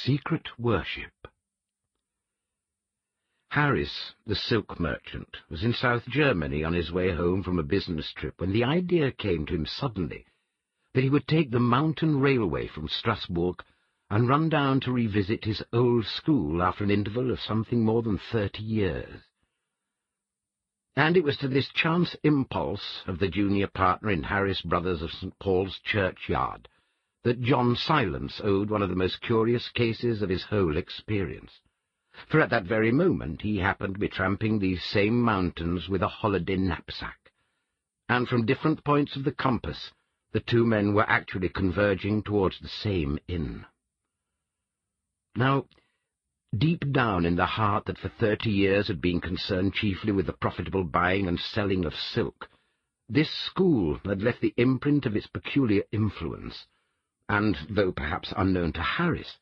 Secret Worship. Harris, the silk merchant, was in South Germany on his way home from a business trip when the idea came to him suddenly that he would take the mountain railway from Strasbourg and run down to revisit his old school after an interval of something more than 30 years. And it was to this chance impulse of the junior partner in Harris Brothers of St. Paul's churchyard that John Silence owed one of the most curious cases of his whole experience. For at that very moment he happened to be tramping these same mountains with a holiday knapsack, and from different points of the compass the two men were actually converging towards the same inn. Now, deep down in the heart that for 30 years had been concerned chiefly with the profitable buying and selling of silk, this school had left the imprint of its peculiar influence, and, though perhaps unknown to Harris,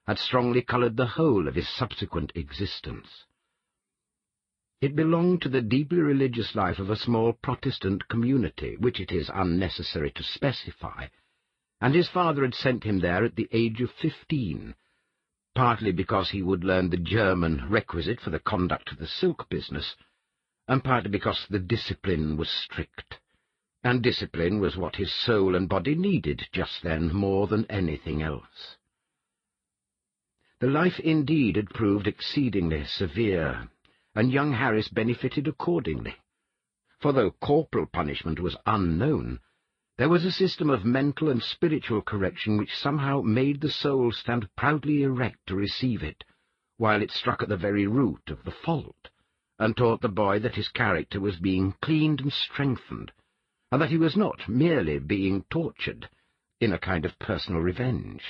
had strongly coloured the whole of his subsequent existence. It belonged to the deeply religious life of a small Protestant community, which it is unnecessary to specify, and his father had sent him there at the age of 15, partly because he would learn the German requisite for the conduct of the silk business, and partly because the discipline was strict, and discipline was what his soul and body needed just then more than anything else. The life indeed had proved exceedingly severe, and young Harris benefited accordingly, for though corporal punishment was unknown, there was a system of mental and spiritual correction which somehow made the soul stand proudly erect to receive it, while it struck at the very root of the fault, and taught the boy that his character was being cleaned and strengthened, and that he was not merely being tortured in a kind of personal revenge.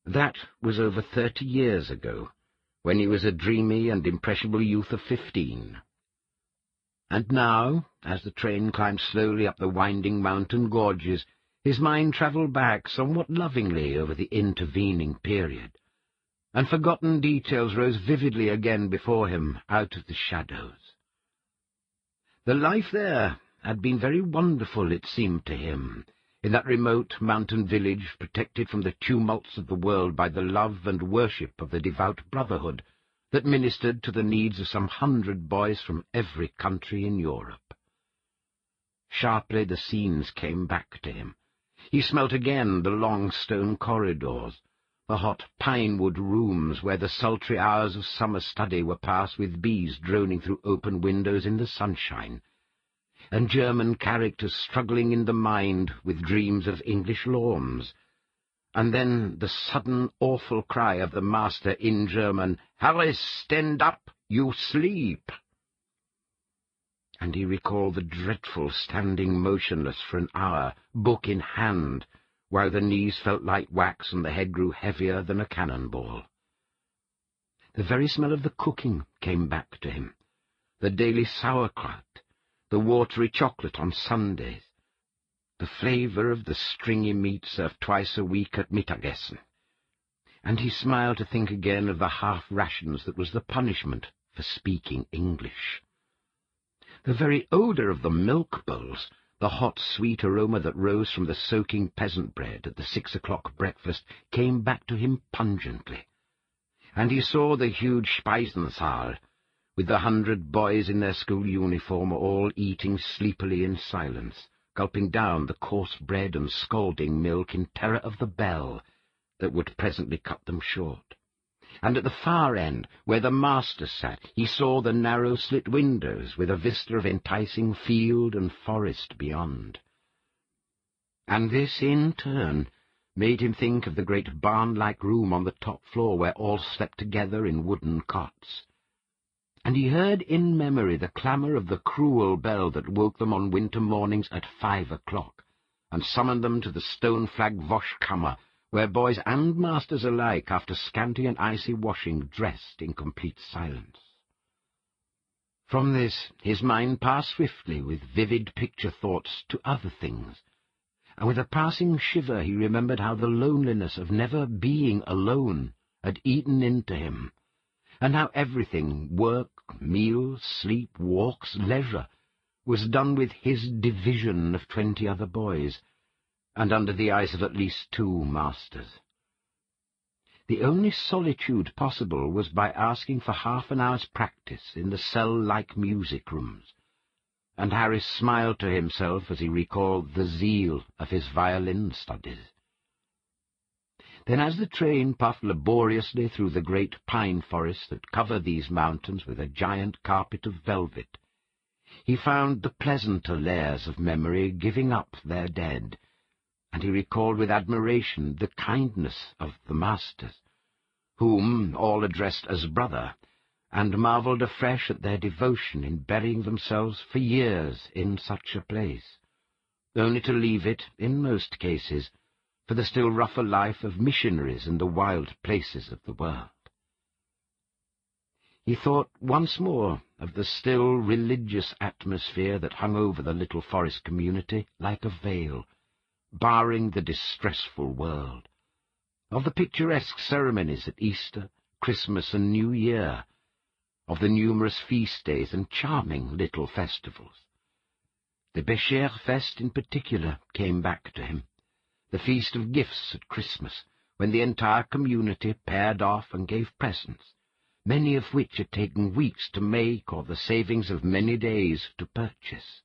That was over 30 years ago, when he was a dreamy and impressionable youth of 15. And now, as the train climbed slowly up the winding mountain gorges, his mind travelled back somewhat lovingly over the intervening period, and forgotten details rose vividly again before him out of the shadows. The life there had been very wonderful, it seemed to him, in that remote mountain village protected from the tumults of the world by the love and worship of the devout brotherhood that ministered to the needs of some 100 boys from every country in Europe. Sharply the scenes came back to him. He smelt again the long stone corridors, the hot pine-wood rooms where the sultry hours of summer study were passed with bees droning through open windows in the sunshine, and German characters struggling in the mind with dreams of English lawns, and then the sudden awful cry of the master in German, "Harris, stand up, you sleep!" And he recalled the dreadful standing motionless for an hour, book in hand, while the knees felt like wax and the head grew heavier than a cannonball. The very smell of the cooking came back to him, the daily sauerkraut, the watery chocolate on Sundays, the flavour of the stringy meat served twice a week at Mittagessen, and he smiled to think again of the half-rations that was the punishment for speaking English. The very odour of the milk bowls, the hot, sweet aroma that rose from the soaking peasant bread at the 6 o'clock breakfast, came back to him pungently, and he saw the huge Speisensaal, with the 100 boys in their school uniform, all eating sleepily in silence, gulping down the coarse bread and scalding milk in terror of the bell that would presently cut them short. And at the far end, where the master sat, he saw the narrow slit windows with a vista of enticing field and forest beyond. And this, in turn, made him think of the great barn-like room on the top floor where all slept together in wooden cots. And he heard in memory the clamour of the cruel bell that woke them on winter mornings at 5 o'clock, and summoned them to the stone-flagged Waschkammer, where boys and masters alike, after scanty and icy washing, dressed in complete silence. From this his mind passed swiftly with vivid picture thoughts to other things, and with a passing shiver he remembered how the loneliness of never being alone had eaten into him, and how everything, work, meals, sleep, walks, leisure, was done with his division of 20 other boys, and under the eyes of at least 2 masters. The only solitude possible was by asking for half an hour's practice in the cell-like music rooms, and Harris smiled to himself as he recalled the zeal of his violin studies. Then, as the train puffed laboriously through the great pine forests that cover these mountains with a giant carpet of velvet, he found the pleasanter layers of memory giving up their dead, and he recalled with admiration the kindness of the masters, whom all addressed as brother, and marvelled afresh at their devotion in burying themselves for years in such a place, only to leave it, in most cases, for the still rougher life of missionaries in the wild places of the world. He thought once more of the still religious atmosphere that hung over the little forest community like a veil, barring the distressful world, of the picturesque ceremonies at Easter, Christmas, and New Year, of the numerous feast days and charming little festivals. The Becher Fest in particular came back to him, the feast of gifts at Christmas, when the entire community paired off and gave presents, many of which had taken weeks to make or the savings of many days to purchase.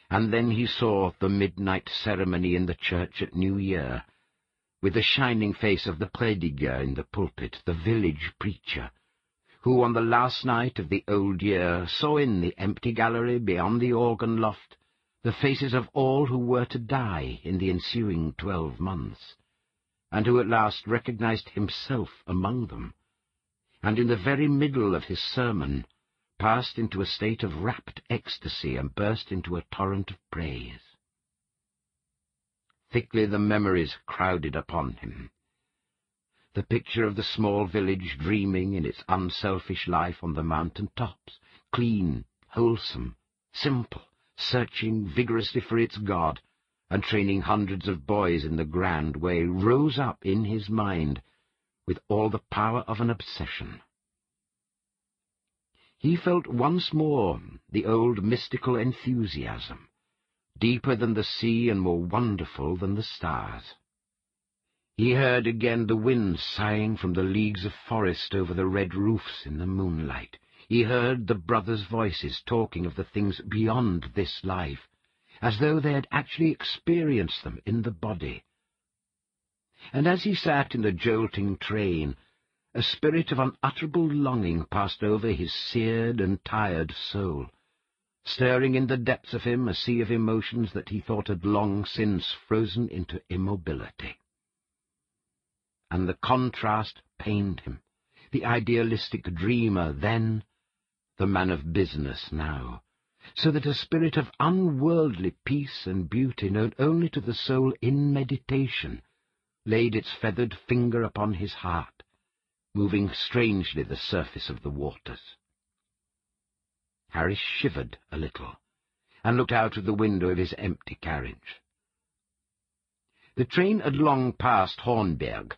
And then he saw the midnight ceremony in the church at New Year, with the shining face of the prediger in the pulpit, the village preacher, who on the last night of the old year saw in the empty gallery beyond the organ loft the faces of all who were to die in the ensuing 12 months, and who at last recognized himself among them, and in the very middle of his sermon passed into a state of rapt ecstasy and burst into a torrent of praise. Thickly the memories crowded upon him. The picture of the small village dreaming in its unselfish life on the mountain tops, clean, wholesome, simple, searching vigorously for its God, and training hundreds of boys in the grand way, rose up in his mind with all the power of an obsession. He felt once more the old mystical enthusiasm, deeper than the sea and more wonderful than the stars. He heard again the wind sighing from the leagues of forest over the red roofs in the moonlight. He heard the brothers' voices talking of the things beyond this life, as though they had actually experienced them in the body. And as he sat in the jolting train, a spirit of unutterable longing passed over his seared and tired soul, stirring in the depths of him a sea of emotions that he thought had long since frozen into immobility. And the contrast pained him, the idealistic dreamer then, the man of business now, so that a spirit of unworldly peace and beauty known only to the soul in meditation laid its feathered finger upon his heart, moving strangely the surface of the waters. Harris shivered a little, and looked out of the window of his empty carriage. The train had long passed Hornberg,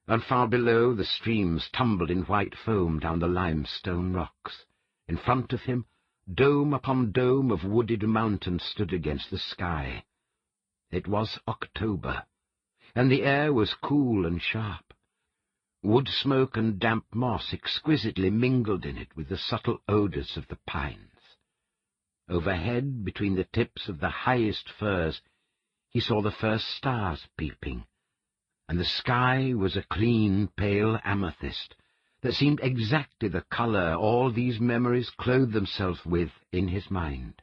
and far below the streams tumbled in white foam down the limestone rocks. In front of him, dome upon dome of wooded mountains stood against the sky. It was October, and the air was cool and sharp. Wood smoke and damp moss exquisitely mingled in it with the subtle odours of the pines. Overhead, between the tips of the highest firs, he saw the first stars peeping, and the sky was a clean, pale amethyst that seemed exactly the colour all these memories clothed themselves with in his mind.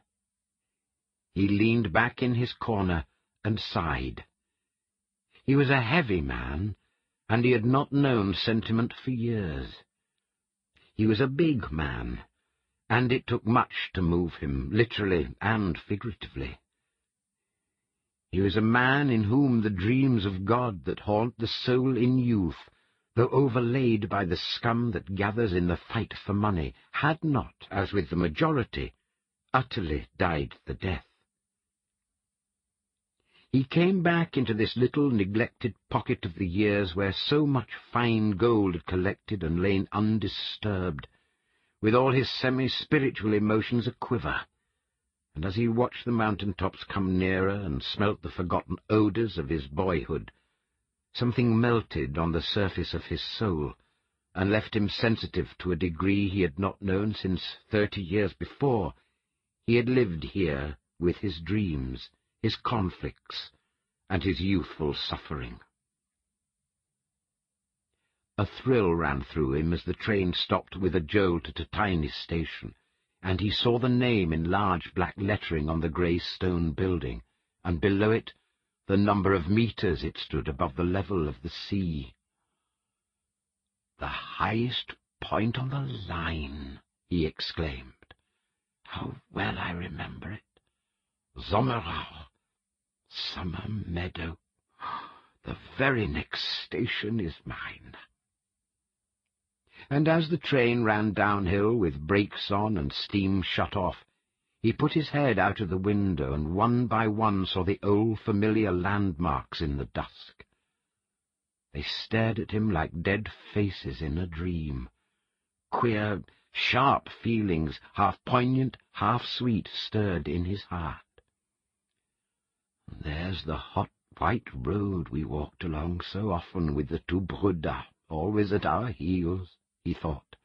He leaned back in his corner and sighed. He was a heavy man, and he had not known sentiment for years. He was a big man, and it took much to move him, literally and figuratively. He was a man in whom the dreams of God that haunt the soul in youth, though overlaid by the scum that gathers in the fight for money, had not, as with the majority, utterly died the death. He came back into this little neglected pocket of the years where so much fine gold had collected and lain undisturbed, with all his semi-spiritual emotions a-quiver, and as he watched the mountain-tops come nearer and smelt the forgotten odours of his boyhood, Something melted on the surface of his soul, and left him sensitive to a degree he had not known since 30 years before. He had lived here with his dreams, his conflicts, and his youthful suffering. A thrill ran through him as the train stopped with a jolt at a tiny station, and he saw the name in large black lettering on the grey stone building, and below it the number of meters it stood above the level of the sea. "The highest point on the line," he exclaimed. "How well I remember it. Sommerau, Summer Meadow. The very next station is mine." And as the train ran downhill with brakes on and steam shut off, he put his head out of the window and one by one saw the old familiar landmarks in the dusk. They stared at him like dead faces in a dream. Queer, sharp feelings, half poignant, half sweet, stirred in his heart. "There's the hot white road we walked along so often with the two Brüder always at our heels," he thought.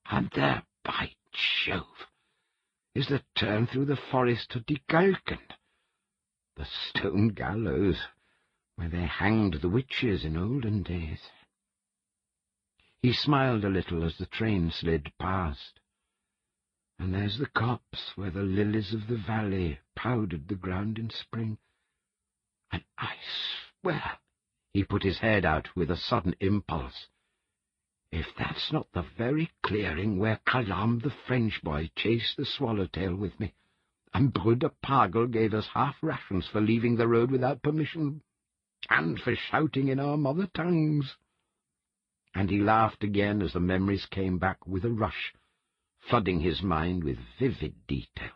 "And there, by Jove, is the turn through the forest to Die Galgen, the stone gallows where they hanged the witches in olden days." He smiled a little as the train slid past. "And there's the copse where the lilies of the valley powdered the ground in spring. And I swear," he put his head out with a sudden impulse, "if that's not the very clearing where Calam the French boy chased the swallowtail with me, and Brüder Pagel gave us half rations for leaving the road without permission, and for shouting in our mother tongues." And he laughed again as the memories came back with a rush, flooding his mind with vivid detail.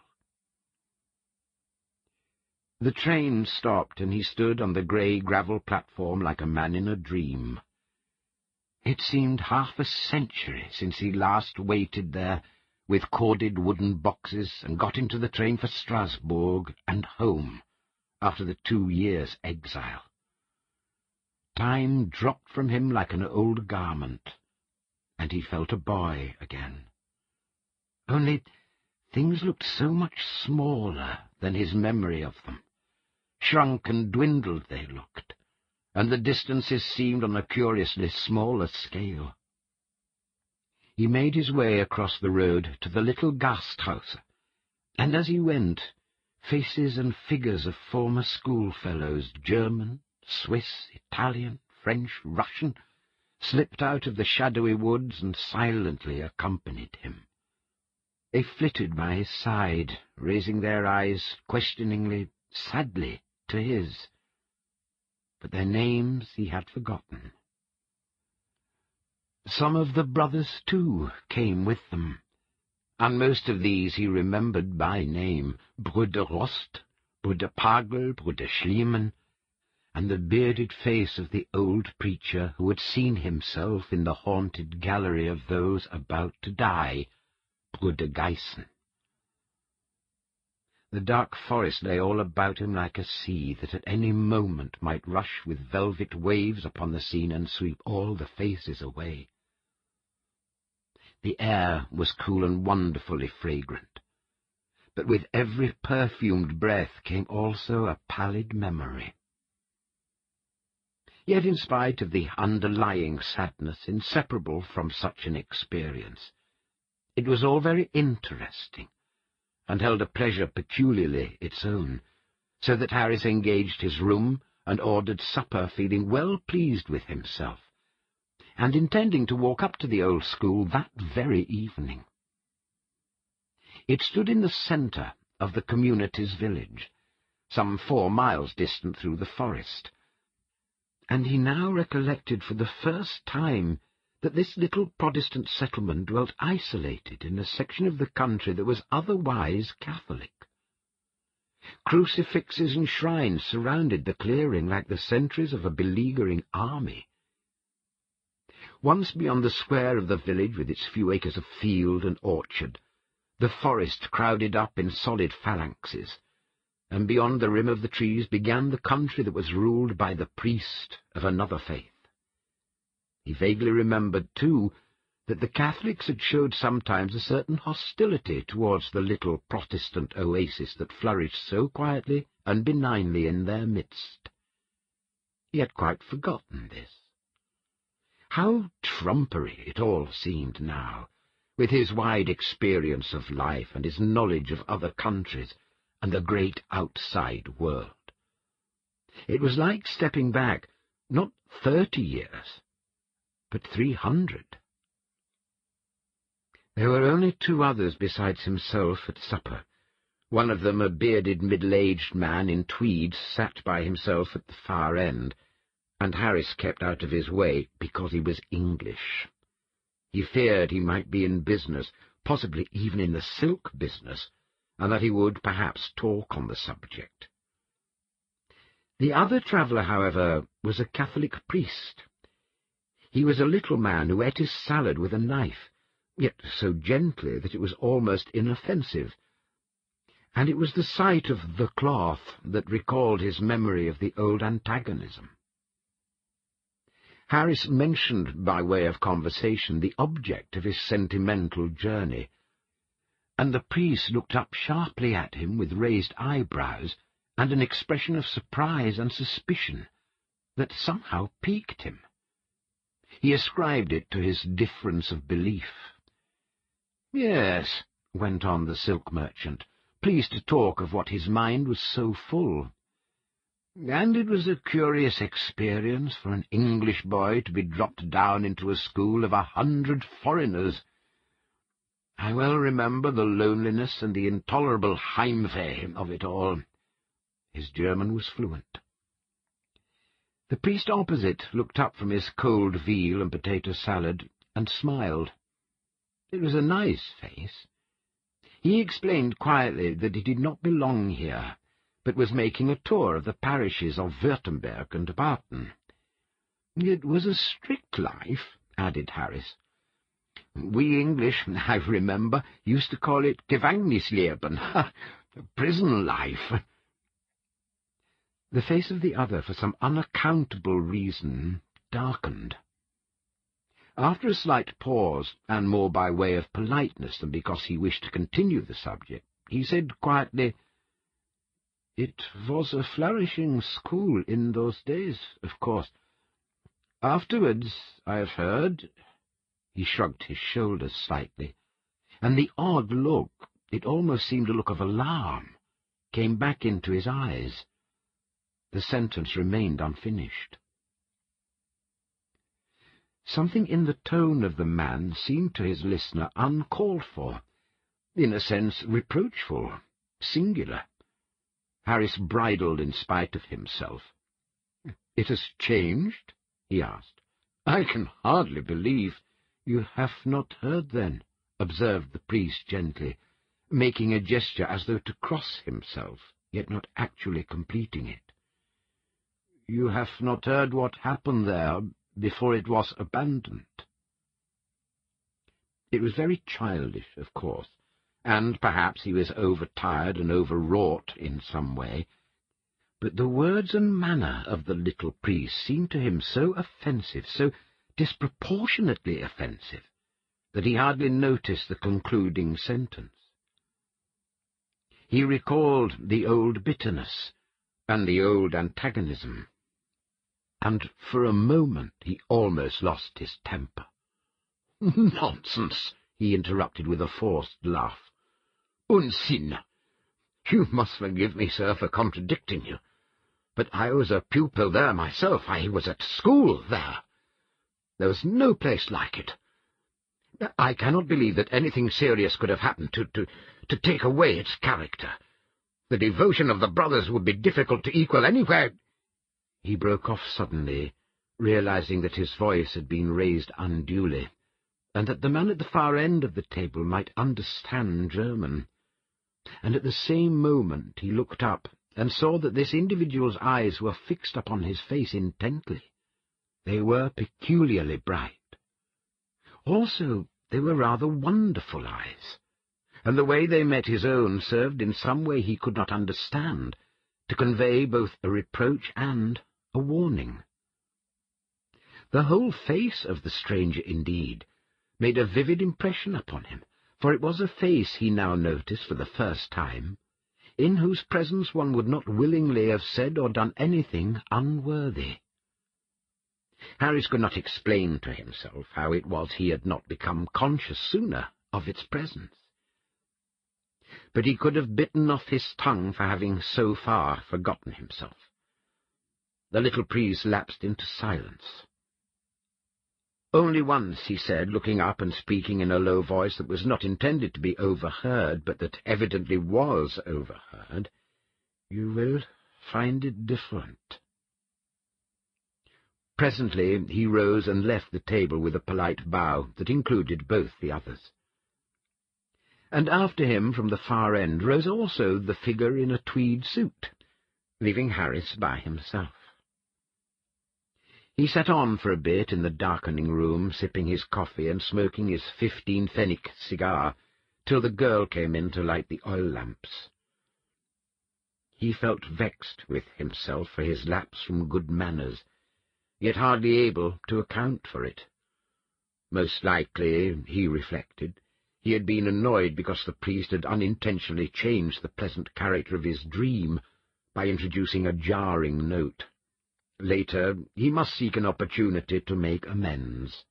The train stopped, and he stood on the grey gravel platform like a man in a dream. It seemed half a century since he last waited there with corded wooden boxes and got into the train for Strasbourg and home after the 2 years' exile. Time dropped from him like an old garment, and he felt a boy again. Only things looked so much smaller than his memory of them. Shrunk and dwindled they looked, and the distances seemed on a curiously smaller scale. He made his way across the road to the little Gasthaus, and as he went, faces and figures of former schoolfellows, German, Swiss, Italian, French, Russian, slipped out of the shadowy woods and silently accompanied him. They flitted by his side, raising their eyes questioningly, sadly, to his, but their names he had forgotten. Some of the brothers, too, came with them, and most of these he remembered by name: Brüder Rost, Brüder Pagel, Brüder Schliemann, and the bearded face of the old preacher who had seen himself in the haunted gallery of those about to die, Brüder Geissen. The dark forest lay all about him like a sea that at any moment might rush with velvet waves upon the scene and sweep all the faces away. The air was cool and wonderfully fragrant, but with every perfumed breath came also a pallid memory. Yet in spite of the underlying sadness inseparable from such an experience, it was all very interesting, and held a pleasure peculiarly its own, so that Harris engaged his room and ordered supper, feeling well pleased with himself, and intending to walk up to the old school that very evening. It stood in the centre of the community's village, some 4 miles distant through the forest, and he now recollected for the first time that this little Protestant settlement dwelt isolated in a section of the country that was otherwise Catholic. Crucifixes and shrines surrounded the clearing like the sentries of a beleaguering army. Once beyond the square of the village with its few acres of field and orchard, the forest crowded up in solid phalanxes, and beyond the rim of the trees began the country that was ruled by the priest of another faith. He vaguely remembered, too, that the Catholics had showed sometimes a certain hostility towards the little Protestant oasis that flourished so quietly and benignly in their midst. He had quite forgotten this. How trumpery it all seemed now, with his wide experience of life and his knowledge of other countries and the great outside world. It was like stepping back, not 30 years, but 300. There were only 2 others besides himself at supper. One of them, a bearded middle-aged man in tweeds, sat by himself at the far end, and Harris kept out of his way because he was English. He feared he might be in business, possibly even in the silk business, and that he would perhaps talk on the subject. The other traveller, however, was a Catholic priest. He was a little man who ate his salad with a knife, yet so gently that it was almost inoffensive, and it was the sight of the cloth that recalled his memory of the old antagonism. Harris mentioned, by way of conversation, the object of his sentimental journey, and the priest looked up sharply at him with raised eyebrows and an expression of surprise and suspicion that somehow piqued him. He ascribed it to his difference of belief. "Yes," went on the silk merchant, pleased to talk of what his mind was so full. "And it was a curious experience for an English boy to be dropped down into a school of 100 foreigners. I well remember the loneliness and the intolerable Heimweh of it all." His German was fluent. The priest opposite looked up from his cold veal and potato salad and smiled. It was a nice face. He explained quietly that he did not belong here, but was making a tour of the parishes of Württemberg and Baden. "It was a strict life," added Harris. "We English, I remember, used to call it Gefängnisleben, prison life." The face of the other, for some unaccountable reason, darkened. After a slight pause, and more by way of politeness than because he wished to continue the subject, he said quietly, "It was a flourishing school in those days, of course. Afterwards, I have heard—" He shrugged his shoulders slightly, and the odd look, it almost seemed a look of alarm, came back into his eyes. The sentence remained unfinished. Something in the tone of the man seemed to his listener uncalled for, in a sense reproachful, singular. Harris bridled in spite of himself. "It has changed?" he asked. "I can hardly believe—" "You have not heard, then?" observed the priest gently, making a gesture as though to cross himself, yet not actually completing it. "You have not heard what happened there before it was abandoned?" It was very childish, of course, and perhaps he was overtired and overwrought in some way, but the words and manner of the little priest seemed to him so offensive, so disproportionately offensive, that he hardly noticed the concluding sentence. He recalled the old bitterness and the old antagonism, and for a moment he almost lost his temper. "Nonsense!" he interrupted with a forced laugh. "Unsinn! You must forgive me, sir, for contradicting you, but I was a pupil there myself. I was at school there. There was no place like it. I cannot believe that anything serious could have happened to take away its character. The devotion of the brothers would be difficult to equal anywhere—" He broke off suddenly, realizing that his voice had been raised unduly, and that the man at the far end of the table might understand German. And at the same moment he looked up and saw that this individual's eyes were fixed upon his face intently. They were peculiarly bright. Also, they were rather wonderful eyes, and the way they met his own served in some way he could not understand to convey both a reproach and a warning. The whole face of the stranger, indeed, made a vivid impression upon him, for it was a face he now noticed for the first time, in whose presence one would not willingly have said or done anything unworthy. Harris could not explain to himself how it was he had not become conscious sooner of its presence. But he could have bitten off his tongue for having so far forgotten himself. The little priest lapsed into silence. Only once he said, looking up and speaking in a low voice that was not intended to be overheard, but that evidently was overheard, "You will find it different." Presently he rose and left the table with a polite bow that included both the others. And after him, from the far end, rose also the figure in a tweed suit, leaving Harris by himself. He sat on for a bit in the darkening room, sipping his coffee and smoking his 15-pfennig cigar, till the girl came in to light the oil lamps. He felt vexed with himself for his lapse from good manners, yet hardly able to account for it. Most likely, he reflected, he had been annoyed because the priest had unintentionally changed the pleasant character of his dream by introducing a jarring note. Later, he must seek an opportunity to make amends.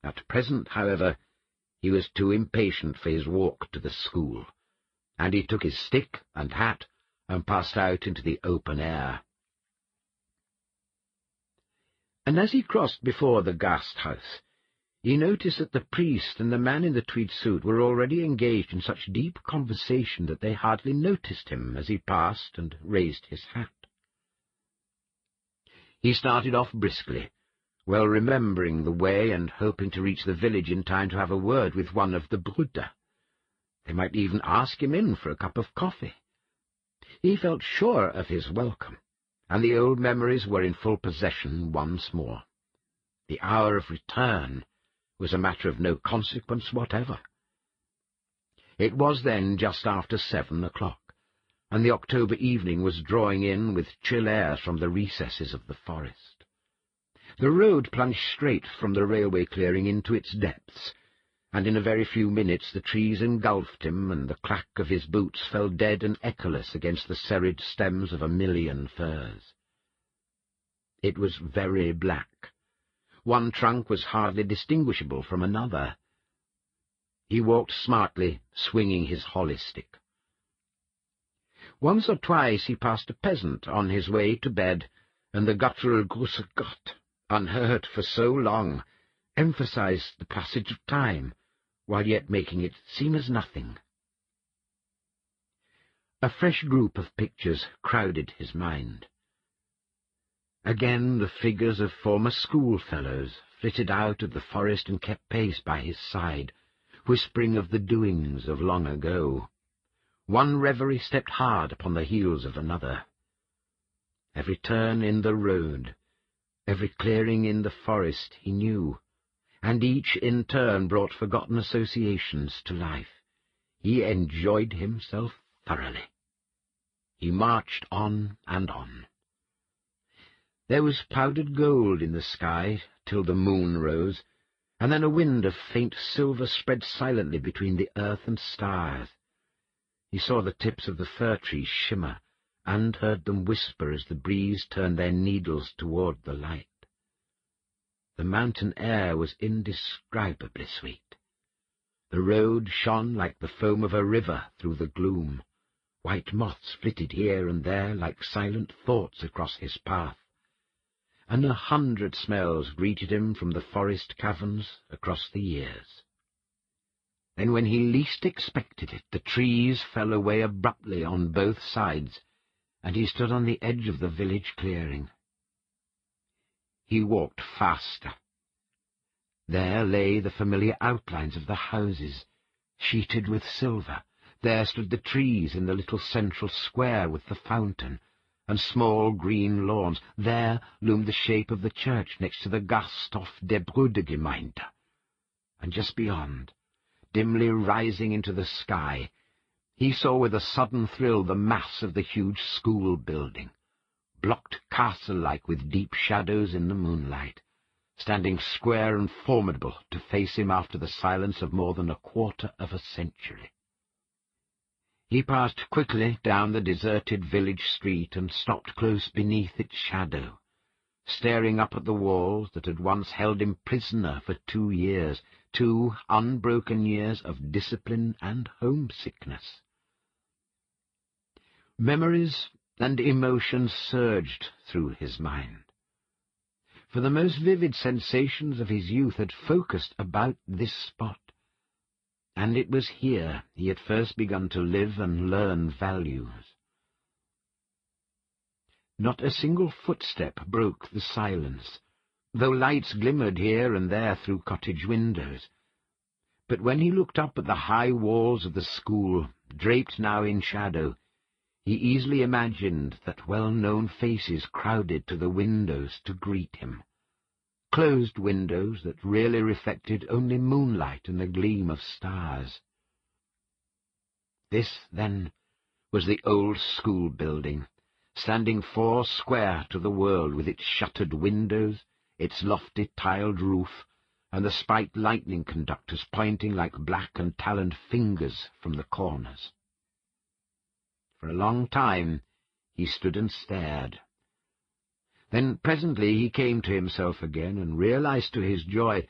At present, however, he was too impatient for his walk to the school, and he took his stick and hat and passed out into the open air. And as he crossed before the Gasthaus, he noticed that the priest and the man in the tweed suit were already engaged in such deep conversation that they hardly noticed him as he passed and raised his hat. He started off briskly, well remembering the way and hoping to reach the village in time to have a word with one of the Brüder. They might even ask him in for a cup of coffee. He felt sure of his welcome, and the old memories were in full possession once more. The hour of return was a matter of no consequence whatever. It was then just after 7 o'clock, and the October evening was drawing in with chill airs from the recesses of the forest. The road plunged straight from the railway clearing into its depths, and in a very few minutes the trees engulfed him, and the clack of his boots fell dead and echoless against the serried stems of a million firs. It was very black. One trunk was hardly distinguishable from another. He walked smartly, swinging his holly stick. Once or twice he passed a peasant on his way to bed, and the guttural "Grüße Gott," unheard for so long, emphasized the passage of time, while yet making it seem as nothing. A fresh group of pictures crowded his mind. Again the figures of former schoolfellows flitted out of the forest and kept pace by his side, whispering of the doings of long ago. One reverie stepped hard upon the heels of another. Every turn in the road, every clearing in the forest he knew, and each in turn brought forgotten associations to life. He enjoyed himself thoroughly. He marched on and on. There was powdered gold in the sky till the moon rose, and then a wind of faint silver spread silently between the earth and stars. He saw the tips of the fir trees shimmer, and heard them whisper as the breeze turned their needles toward the light. The mountain air was indescribably sweet. The road shone like the foam of a river through the gloom. White moths flitted here and there like silent thoughts across his path, and 100 smells greeted him from the forest caverns across the years. Then, when he least expected it, the trees fell away abruptly on both sides, and he stood on the edge of the village clearing. He walked faster. There lay the familiar outlines of the houses, sheeted with silver. There stood the trees in the little central square with the fountain, and small green lawns. There loomed the shape of the church next to the Gasthof der Brüdergemeinde. And just beyond, dimly rising into the sky, he saw with a sudden thrill the mass of the huge school building, blocked castle-like with deep shadows in the moonlight, standing square and formidable to face him after the silence of more than a quarter of a century. He passed quickly down the deserted village street and stopped close beneath its shadow, staring up at the walls that had once held him prisoner for 2 years, 2 unbroken years of discipline and homesickness. Memories and emotions surged through his mind, for the most vivid sensations of his youth had focused about this spot, and it was here he had first begun to live and learn values. Not a single footstep broke the silence, though lights glimmered here and there through cottage windows. But when he looked up at the high walls of the school, draped now in shadow, he easily imagined that well-known faces crowded to the windows to greet him, closed windows that really reflected only moonlight and the gleam of stars. This, then, was the old school building, standing 4 square to the world, with its shuttered windows, its lofty tiled roof, and the spiked lightning conductors pointing like black and taloned fingers from the corners. For a long time he stood and stared. Then presently he came to himself again, and realized to his joy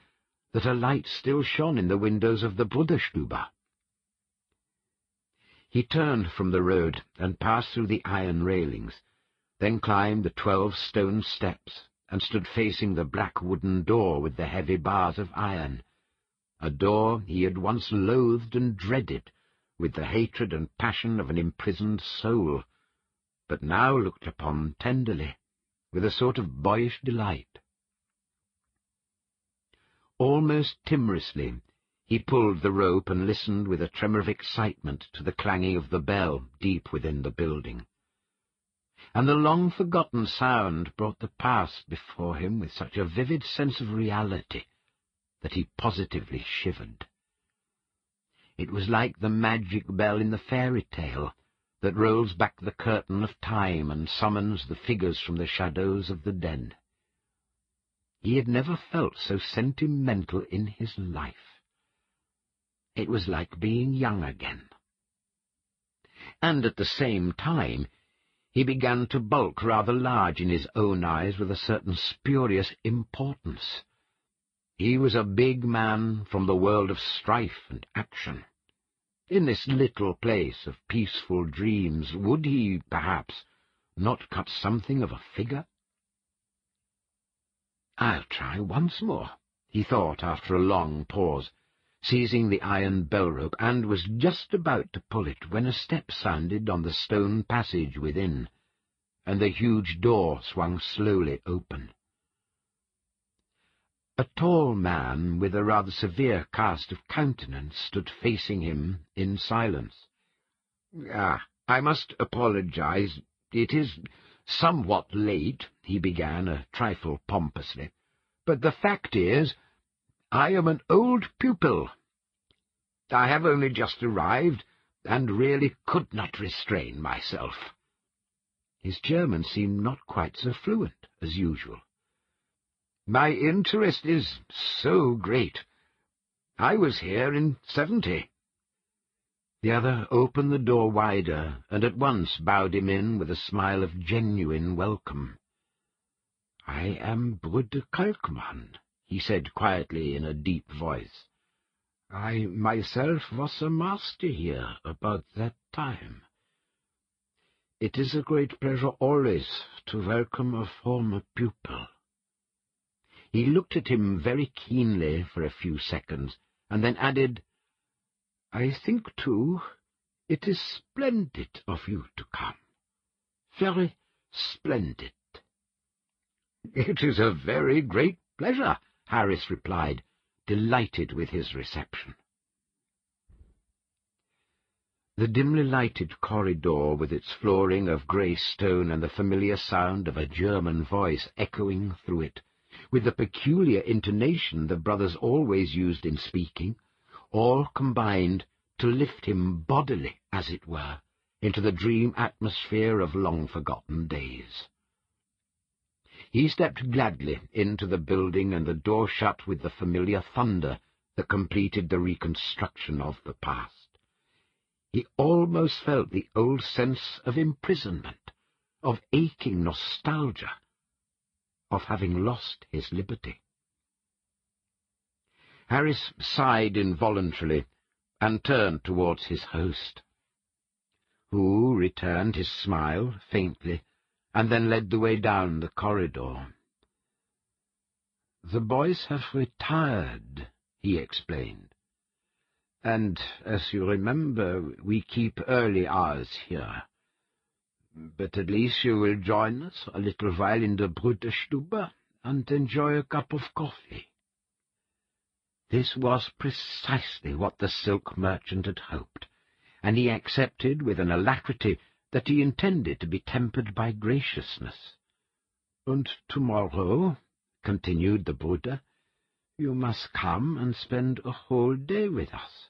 that a light still shone in the windows of the Bruderstube. He turned from the road and passed through the iron railings, then climbed the 12 stone steps, and stood facing the black wooden door with the heavy bars of iron, a door he had once loathed and dreaded with the hatred and passion of an imprisoned soul, but now looked upon tenderly, with a sort of boyish delight. Almost timorously he pulled the rope and listened with a tremor of excitement to the clanging of the bell deep within the building. And the long-forgotten sound brought the past before him with such a vivid sense of reality that he positively shivered. It was like the magic bell in the fairy tale that rolls back the curtain of time and summons the figures from the shadows of the dead. He had never felt so sentimental in his life. It was like being young again. And at the same time he began to bulk rather large in his own eyes with a certain spurious importance. He was a big man from the world of strife and action. In this little place of peaceful dreams, would he, perhaps, not cut something of a figure? "I'll try once more," he thought after a long pause, seizing the iron bell-rope, and was just about to pull it when a step sounded on the stone passage within, and the huge door swung slowly open. A tall man with a rather severe cast of countenance stood facing him in silence. "I must apologize. It is somewhat late," he began, a trifle pompously, "but the fact is, I am an old pupil. I have only just arrived, and really could not restrain myself." His German seemed not quite so fluent as usual. "My interest is so great. I was here in '70. The other opened the door wider, and at once bowed him in with a smile of genuine welcome. "I am Bruder Kalkmann," he said quietly in a deep voice. "I myself was a master here about that time. It is a great pleasure always to welcome a former pupil." He looked at him very keenly for a few seconds, and then added, "I think, too, it is splendid of you to come. Very splendid." "It is a very great pleasure," Harris replied, delighted with his reception. The dimly lighted corridor, with its flooring of grey stone and the familiar sound of a German voice echoing through it, with the peculiar intonation the brothers always used in speaking, all combined to lift him bodily, as it were, into the dream atmosphere of long-forgotten days. He stepped gladly into the building, and the door shut with the familiar thunder that completed the reconstruction of the past. He almost felt the old sense of imprisonment, of aching nostalgia, of having lost his liberty. Harris sighed involuntarily and turned towards his host, who returned his smile faintly, and then led the way down the corridor. "The boys have retired," he explained, "and, as you remember, we keep early hours here. But at least you will join us a little while in the Brüderstube and enjoy a cup of coffee." This was precisely what the silk merchant had hoped, and he accepted with an alacrity that he intended to be tempered by graciousness. "And tomorrow," continued the Bruder, "you must come and spend a whole day with us.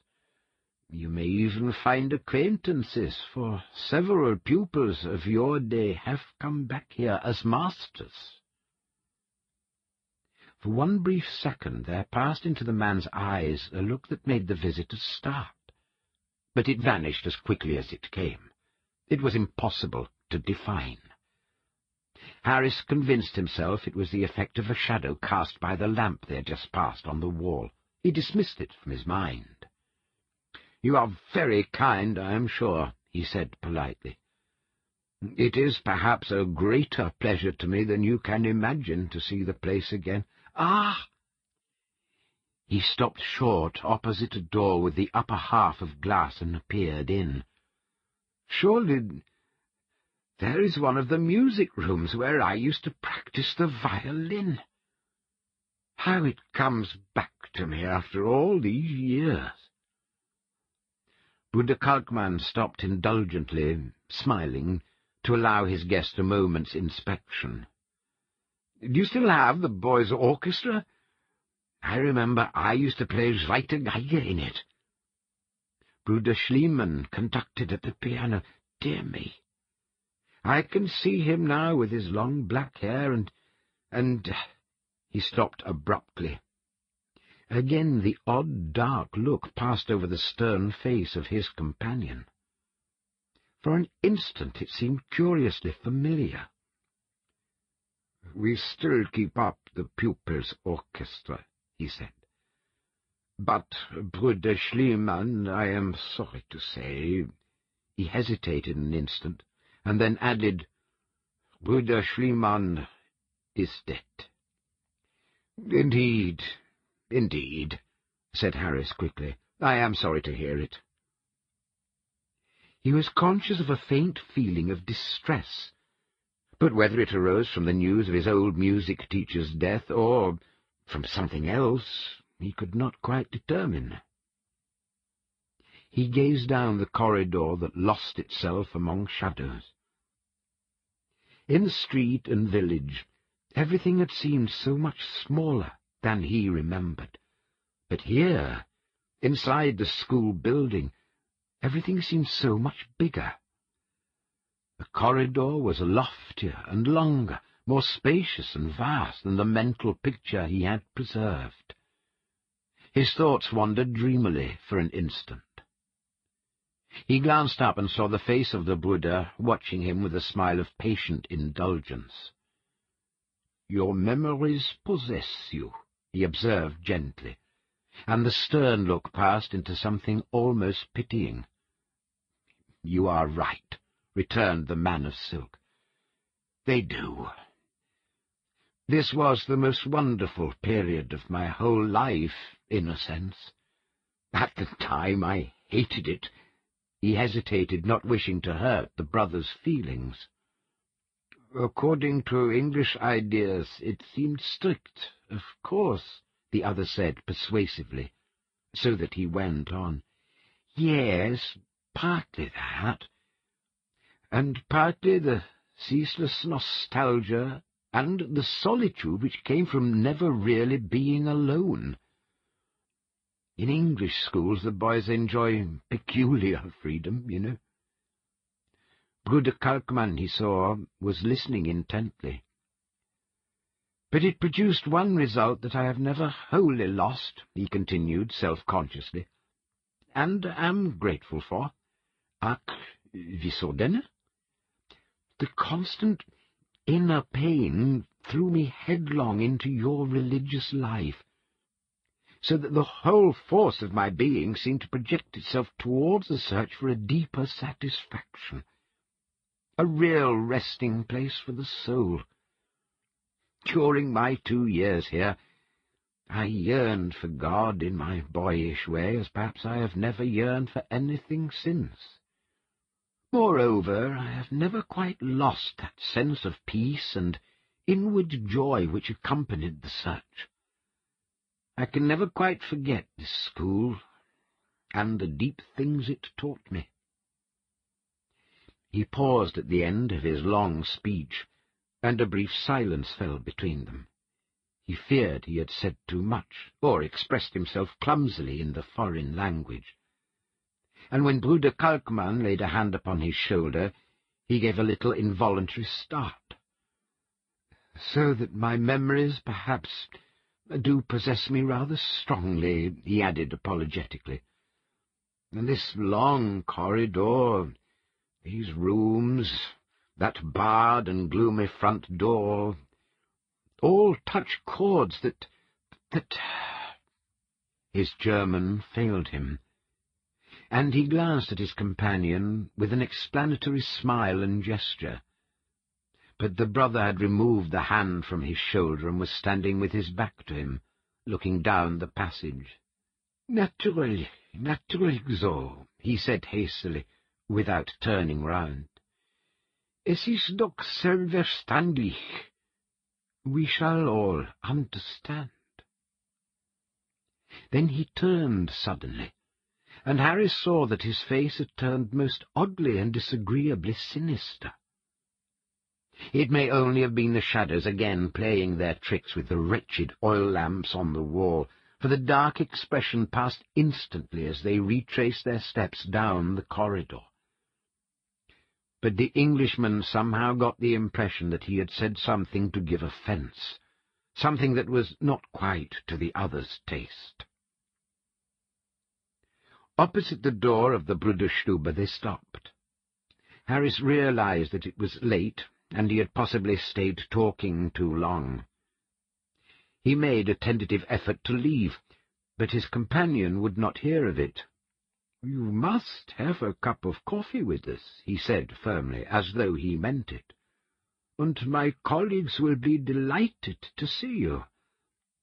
You may even find acquaintances, for several pupils of your day have come back here as masters." For one brief second there passed into the man's eyes a look that made the visitors start, but it vanished as quickly as it came. It was impossible to define. Harris convinced himself it was the effect of a shadow cast by the lamp they had just passed on the wall. He dismissed it from his mind. "You are very kind, I am sure," he said politely. "It is perhaps a greater pleasure to me than you can imagine to see the place again." "Ah!" He stopped short opposite a door with the upper half of glass and peered in. "Surely there is one of the music rooms where I used to practice the violin. How it comes back to me after all these years." Bruder Kalkmann stopped indulgently, smiling, to allow his guest a moment's inspection. "Do you still have the boys' orchestra? I remember I used to play Zweite Geige in it. Bruder Schliemann conducted at the piano. Dear me! I can see him now with his long black hair and—" He stopped abruptly. Again the odd dark look passed over the stern face of his companion. For an instant it seemed curiously familiar. "We still keep up the pupils' orchestra," he said. "But, Bruder Schliemann, I am sorry to say—" He hesitated an instant, and then added, "Bruder Schliemann is dead." "Indeed, indeed," said Harris quickly. "I am sorry to hear it." He was conscious of a faint feeling of distress, but whether it arose from the news of his old music teacher's death or from something else, he could not quite determine. He gazed down the corridor that lost itself among shadows. In the street and village, everything had seemed so much smaller than he remembered. But here, inside the school building, everything seemed so much bigger. The corridor was loftier and longer, more spacious and vast than the mental picture he had preserved. His thoughts wandered dreamily for an instant. He glanced up and saw the face of the Buddha watching him with a smile of patient indulgence. "Your memories possess you," he observed gently, and the stern look passed into something almost pitying. "You are right," returned the man of silk. "They do. This was the most wonderful period of my whole life, in a sense. At the time I hated it." He hesitated, not wishing to hurt the brother's feelings. "According to English ideas, it seemed strict, of course," the other said persuasively, so that he went on. "Yes, partly that, and partly the ceaseless nostalgia and the solitude which came from never really being alone. In English schools the boys enjoy peculiar freedom, you know. Bruder Kalkmann, he saw, was listening intently. But it produced one result that I have never wholly lost, he continued self-consciously, and am grateful for. Ach, wieso denn? The constant inner pain threw me headlong into your religious life, so that the whole force of my being seemed to project itself towards the search for a deeper satisfaction, a real resting place for the soul. During my 2 years here, I yearned for God in my boyish way, as perhaps I have never yearned for anything since. Moreover, I have never quite lost that sense of peace and inward joy which accompanied the search. I can never quite forget this school and the deep things it taught me. He paused at the end of his long speech, and a brief silence fell between them. He feared he had said too much, or expressed himself clumsily in the foreign language. And when Bruder Kalkmann laid a hand upon his shoulder, he gave a little involuntary start. So that my memories, perhaps, do possess me rather strongly, he added apologetically. And this long corridor, these rooms, that barred and gloomy front door, all touch chords that... His German failed him, and he glanced at his companion with an explanatory smile and gesture. But the brother had removed the hand from his shoulder and was standing with his back to him, looking down the passage. Natürlich so, he said hastily, without turning round. Es ist doch selbstverständlich. We shall all understand. Then he turned suddenly, and Harry saw that his face had turned most oddly and disagreeably sinister. It may only have been the shadows again playing their tricks with the wretched oil lamps on the wall, for the dark expression passed instantly as they retraced their steps down the corridor. But the Englishman somehow got the impression that he had said something to give offence, something that was not quite to the other's taste. Opposite the door of the Bruderstube they stopped. Harris realized that it was late, and he had possibly stayed talking too long. He made a tentative effort to leave, but his companion would not hear of it. "You must have a cup of coffee with us," he said firmly, as though he meant it. "And my colleagues will be delighted to see you.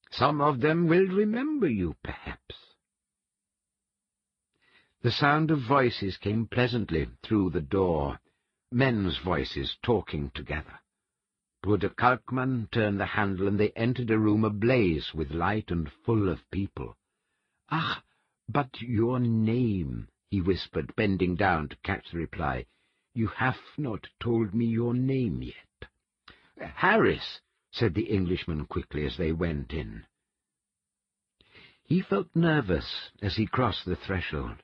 Some of them will remember you, perhaps." The sound of voices came pleasantly through the door, men's voices talking together. Bruder Kalkmann turned the handle, and they entered a room ablaze with light and full of people. "Ah, but your name," he whispered, bending down to catch the reply. "You have not told me your name yet." "Harris," said the Englishman quickly as they went in. He felt nervous as he crossed the threshold,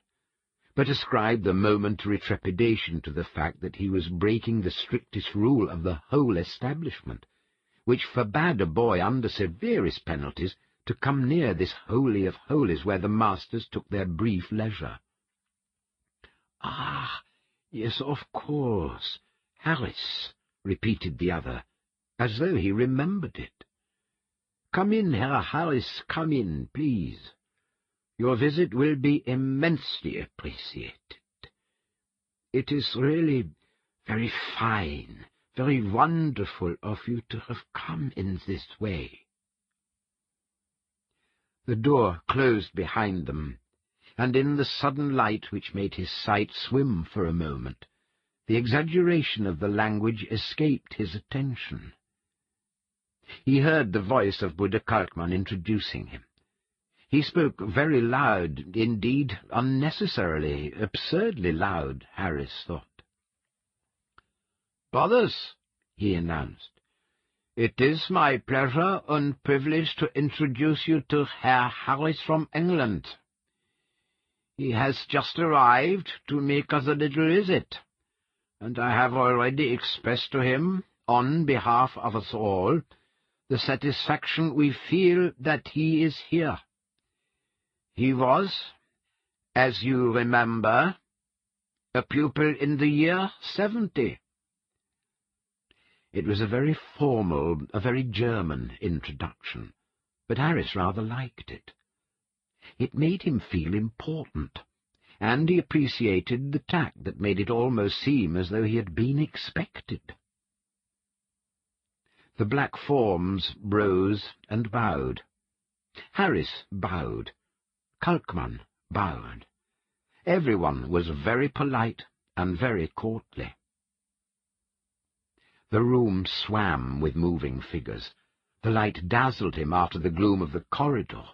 but ascribed the momentary trepidation to the fact that he was breaking the strictest rule of the whole establishment, which forbade a boy under severest penalties to come near this holy of holies where the masters took their brief leisure. "Ah, yes, of course, Harris," repeated the other, as though he remembered it. "Come in, Herr Harris, come in, please. Your visit will be immensely appreciated. It is really very fine, very wonderful of you to have come in this way." The door closed behind them, and in the sudden light which made his sight swim for a moment, the exaggeration of the language escaped his attention. He heard the voice of Bruder Kalkmann introducing him. He spoke very loud, indeed unnecessarily, absurdly loud, Harris thought. "Brothers," he announced, "it is my pleasure and privilege to introduce you to Herr Harris from England, He has just arrived to make us a little visit, and I have already expressed to him, on behalf of us all, the satisfaction we feel that he is here. He was, as you remember, a pupil in the year 70. It was a very formal, a very German introduction, but Harris rather liked it. It made him feel important, and he appreciated the tact that made it almost seem as though he had been expected. The black forms rose and bowed. Harris bowed. Kalkmann bowed. Everyone was very polite and very courtly. The room swam with moving figures. The light dazzled him after the gloom of the corridor.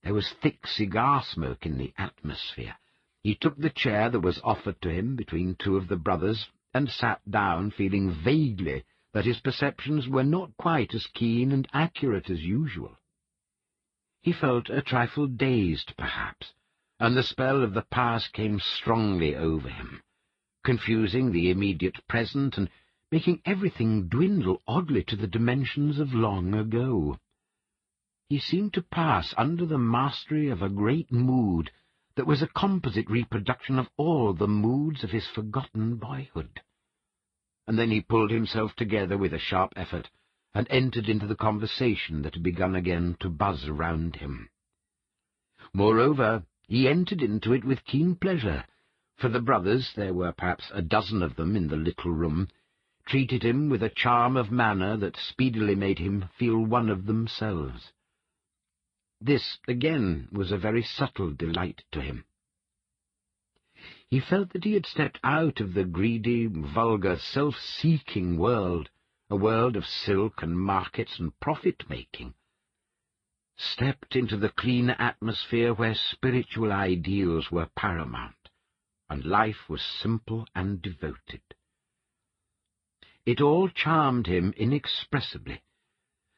There was thick cigar smoke in the atmosphere. He took the chair that was offered to him between two of the brothers, and sat down, feeling vaguely that his perceptions were not quite as keen and accurate as usual. He felt a trifle dazed, perhaps, and the spell of the past came strongly over him, confusing the immediate present and making everything dwindle oddly to the dimensions of long ago. He seemed to pass under the mastery of a great mood that was a composite reproduction of all the moods of his forgotten boyhood. And then he pulled himself together with a sharp effort, and entered into the conversation that had begun again to buzz around him. Moreover, he entered into it with keen pleasure, for the brothers, there were perhaps a dozen of them in the little room, treated him with a charm of manner that speedily made him feel one of themselves. This, again, was a very subtle delight to him. He felt that he had stepped out of the greedy, vulgar, self-seeking world, a world of silk and markets and profit-making, stepped into the clean atmosphere where spiritual ideals were paramount, and life was simple and devoted. It all charmed him inexpressibly,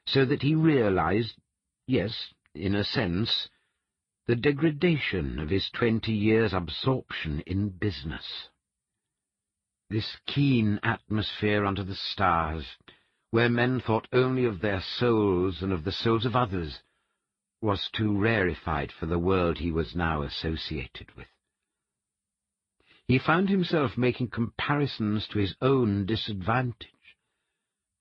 so that he realized, yes, in a sense, the degradation of his 20 years' absorption in business. This keen atmosphere under the stars, where men thought only of their souls and of the souls of others, was too rarefied for the world he was now associated with. He found himself making comparisons to his own disadvantage,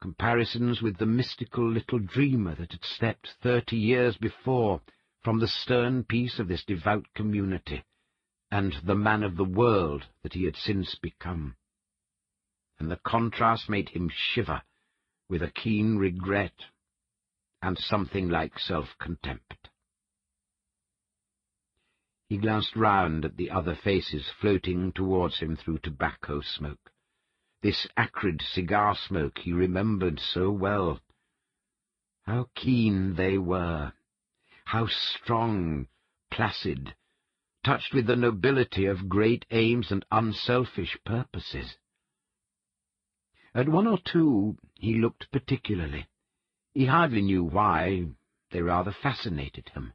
comparisons with the mystical little dreamer that had stepped 30 years before from the stern peace of this devout community, and the man of the world that he had since become. And the contrast made him shiver with a keen regret and something like self-contempt. He glanced round at the other faces floating towards him through tobacco smoke. This acrid cigar smoke he remembered so well. How keen they were, how strong, placid, touched with the nobility of great aims and unselfish purposes. At one or two he looked particularly. He hardly knew why. They rather fascinated him.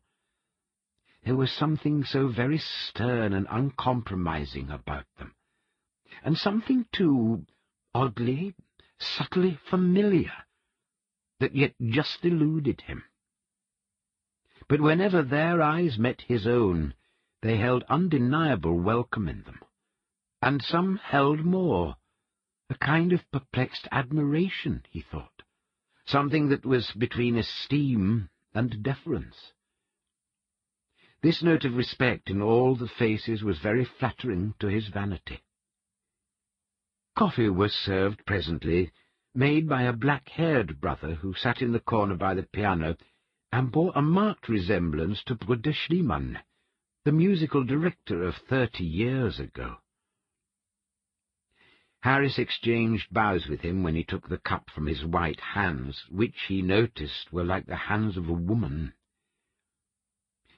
There was something so very stern and uncompromising about them, and something, too, oddly, subtly familiar, that yet just eluded him. But whenever their eyes met his own, they held undeniable welcome in them, and some held more, a kind of perplexed admiration, he thought, something that was between esteem and deference. This note of respect in all the faces was very flattering to his vanity. Coffee was served presently, made by a black-haired brother who sat in the corner by the piano, and bore a marked resemblance to Bruder Schliemann, the musical director of 30 years ago. Harris exchanged bows with him when he took the cup from his white hands, which, he noticed, were like the hands of a woman.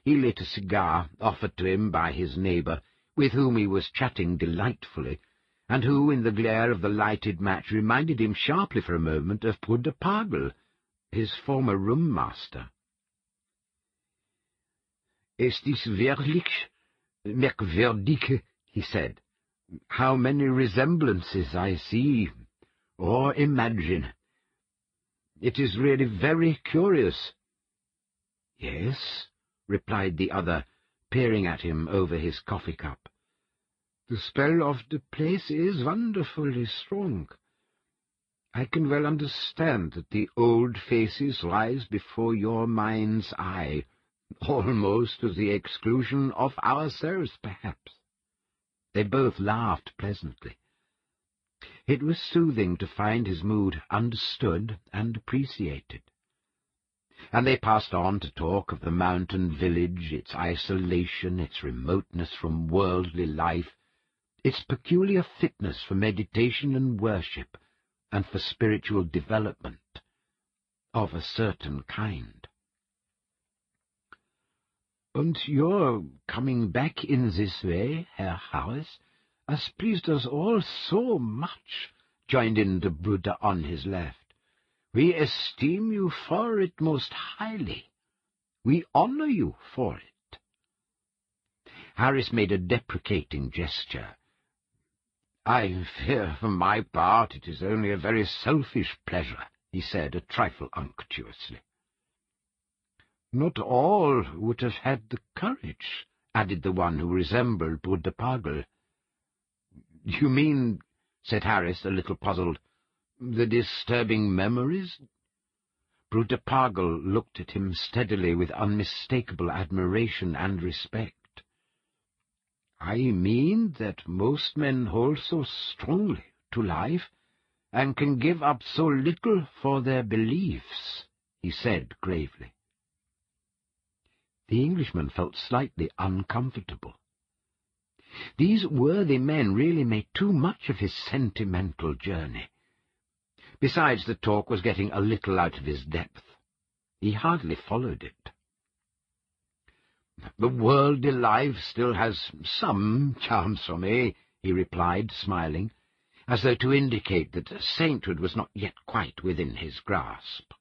He lit a cigar offered to him by his neighbour, with whom he was chatting delightfully, and who, in the glare of the lighted match, reminded him sharply for a moment of Bruder Pagel, his former room-master. "Es ist wirklich Merkwürdig, he said. How many resemblances I see, or imagine. It is really very curious. Yes, replied the other, peering at him over his coffee-cup. The spell of the place is wonderfully strong. I can well understand that the old faces rise before your mind's eye, almost to the exclusion of ourselves, perhaps. They both laughed pleasantly. It was soothing to find his mood understood and appreciated. And they passed on to talk of the mountain village, its isolation, its remoteness from worldly life, its peculiar fitness for meditation and worship, and for spiritual development of a certain kind. "And your coming back in this way, Herr Harris, has pleased us all so much," joined in the brother on his left. "We esteem you for it most highly. We honor you for it." Harris made a deprecating gesture. "I fear, for my part, it is only a very selfish pleasure," he said, a trifle unctuously. "Not all would have had the courage," added the one who resembled Bruder Pagel. "You mean," said Harris, a little puzzled, "the disturbing memories?" Bruder Pagel looked at him steadily with unmistakable admiration and respect. "I mean that most men hold so strongly to life, and can give up so little for their beliefs," he said gravely. The Englishman felt slightly uncomfortable. These worthy men really made too much of his sentimental journey. Besides, the talk was getting a little out of his depth. He hardly followed it. "The worldly life still has some charms for me," he replied, smiling, as though to indicate that sainthood was not yet quite within his grasp.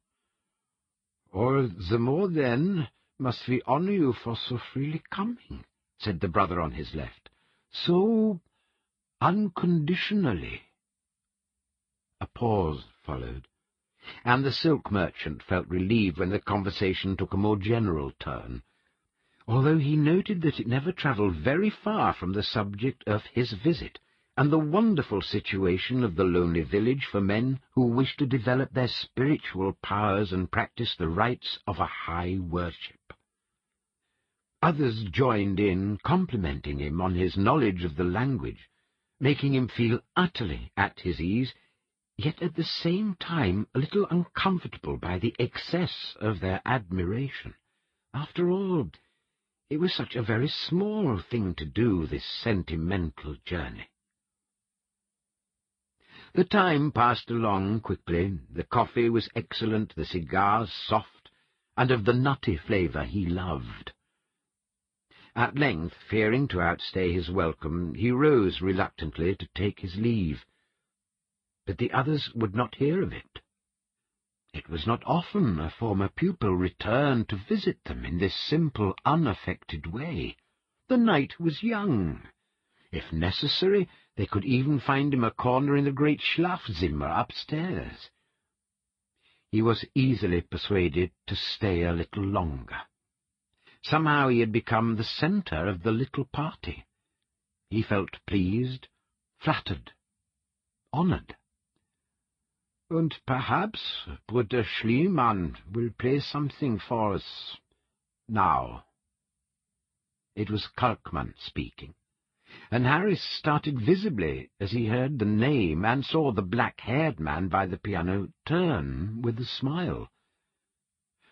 "All the more, then, must we honor you for so freely coming," said the brother on his left, "so unconditionally." A pause followed, and the silk merchant felt relieved when the conversation took a more general turn, although he noted that it never travelled very far from the subject of his visit, and the wonderful situation of the lonely village for men who wish to develop their spiritual powers and practice the rites of a high worship. Others joined in, complimenting him on his knowledge of the language, making him feel utterly at his ease, yet at the same time a little uncomfortable by the excess of their admiration. After all, it was such a very small thing to do, this sentimental journey. The time passed along quickly. The coffee was excellent, the cigars soft, and of the nutty flavour he loved. At length, fearing to outstay his welcome, he rose reluctantly to take his leave. But the others would not hear of it. It was not often a former pupil returned to visit them in this simple, unaffected way. The night was young. If necessary, they could even find him a corner in the great Schlafzimmer upstairs. He was easily persuaded to stay a little longer. Somehow he had become the centre of the little party. He felt pleased, flattered, honoured. "And perhaps Bruder Schliemann will play something for us now." It was Kalkmann speaking, and Harris started visibly as he heard the name and saw the black-haired man by the piano turn with a smile.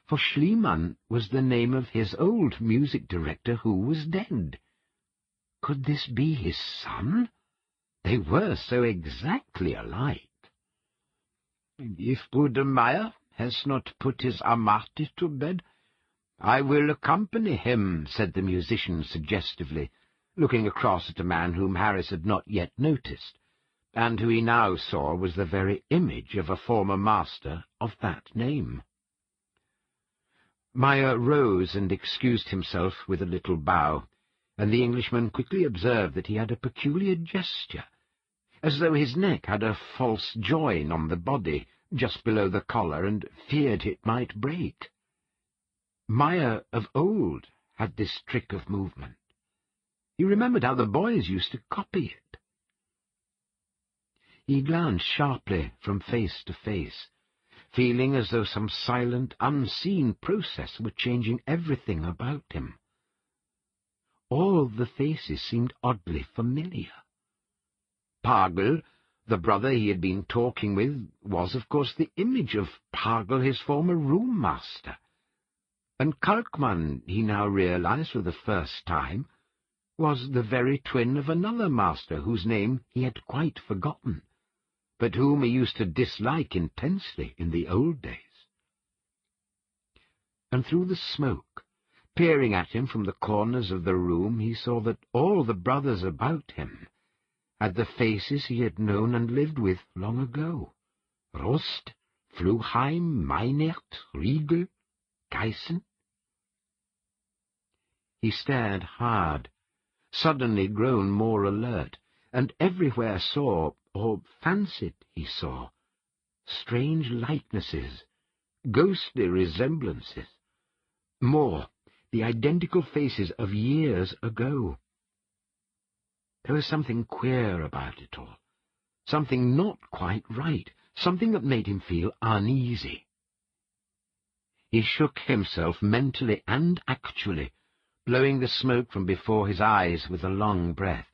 For Schliemann was the name of his old music director who was dead. Could this be his son? They were so exactly alike. "If Bruder Meyer has not put his Amati to bed, I will accompany him," said the musician suggestively, looking across at a man whom Harris had not yet noticed, and who he now saw was the very image of a former master of that name. Meyer rose and excused himself with a little bow, and the Englishman quickly observed that he had a peculiar gesture, as though his neck had a false join on the body, just below the collar, and feared it might break. Meyer of old had this trick of movement. He remembered how the boys used to copy it. He glanced sharply from face to face, feeling as though some silent, unseen process were changing everything about him. All the faces seemed oddly familiar. Pagel, the brother he had been talking with, was, of course, the image of Pagel, his former room-master. And Kalkmann, he now realized for the first time, was the very twin of another master whose name he had quite forgotten, but whom he used to dislike intensely in the old days. And through the smoke, peering at him from the corners of the room, he saw that all the brothers about him had the faces he had known and lived with long ago. Rost, Flugheim, Meinert, Riegel, Geissen. He stared hard, suddenly grown more alert, and everywhere saw, or fancied he saw, strange likenesses, ghostly resemblances. More, the identical faces of years ago. There was something queer about it all, something not quite right, something that made him feel uneasy. He shook himself mentally and actually, blowing the smoke from before his eyes with a long breath,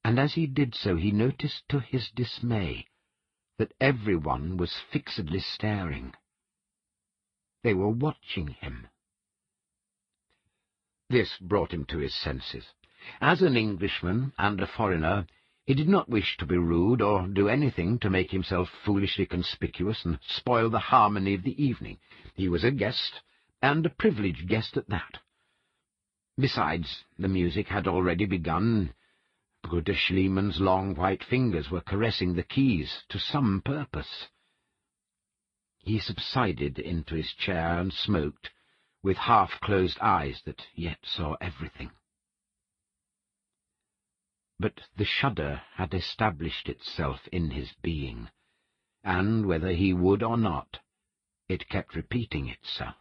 and as he did so he noticed to his dismay that everyone was fixedly staring. They were watching him. This brought him to his senses. As an Englishman and a foreigner, he did not wish to be rude or do anything to make himself foolishly conspicuous and spoil the harmony of the evening. He was a guest, and a privileged guest at that. Besides, the music had already begun. Bruder Schliemann's long white fingers were caressing the keys to some purpose. He subsided into his chair and smoked, with half-closed eyes that yet saw everything. But the shudder had established itself in his being, and whether he would or not, it kept repeating itself.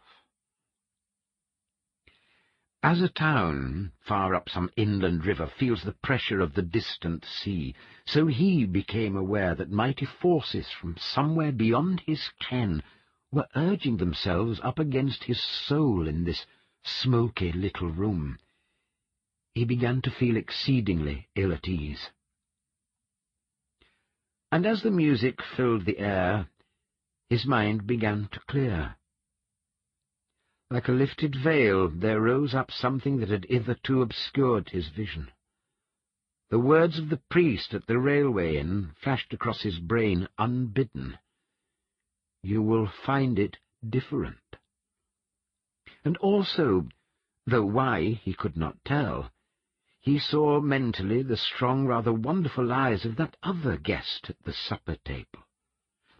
As a town, far up some inland river, feels the pressure of the distant sea, so he became aware that mighty forces from somewhere beyond his ken were urging themselves up against his soul in this smoky little room. He began to feel exceedingly ill at ease. And as the music filled the air, his mind began to clear. Like a lifted veil, there rose up something that had hitherto obscured his vision. The words of the priest at the railway inn flashed across his brain unbidden. You will find it different. And also, though why he could not tell, he saw mentally the strong, rather wonderful eyes of that other guest at the supper table,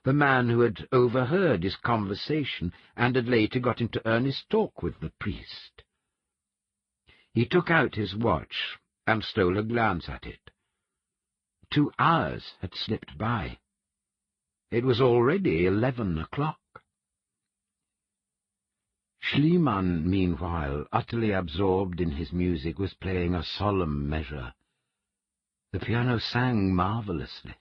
the man who had overheard his conversation and had later got into earnest talk with the priest. He took out his watch and stole a glance at it. 2 hours had slipped by. It was already 11 o'clock. Schliemann, meanwhile, utterly absorbed in his music, was playing a solemn measure. The piano sang marvellously.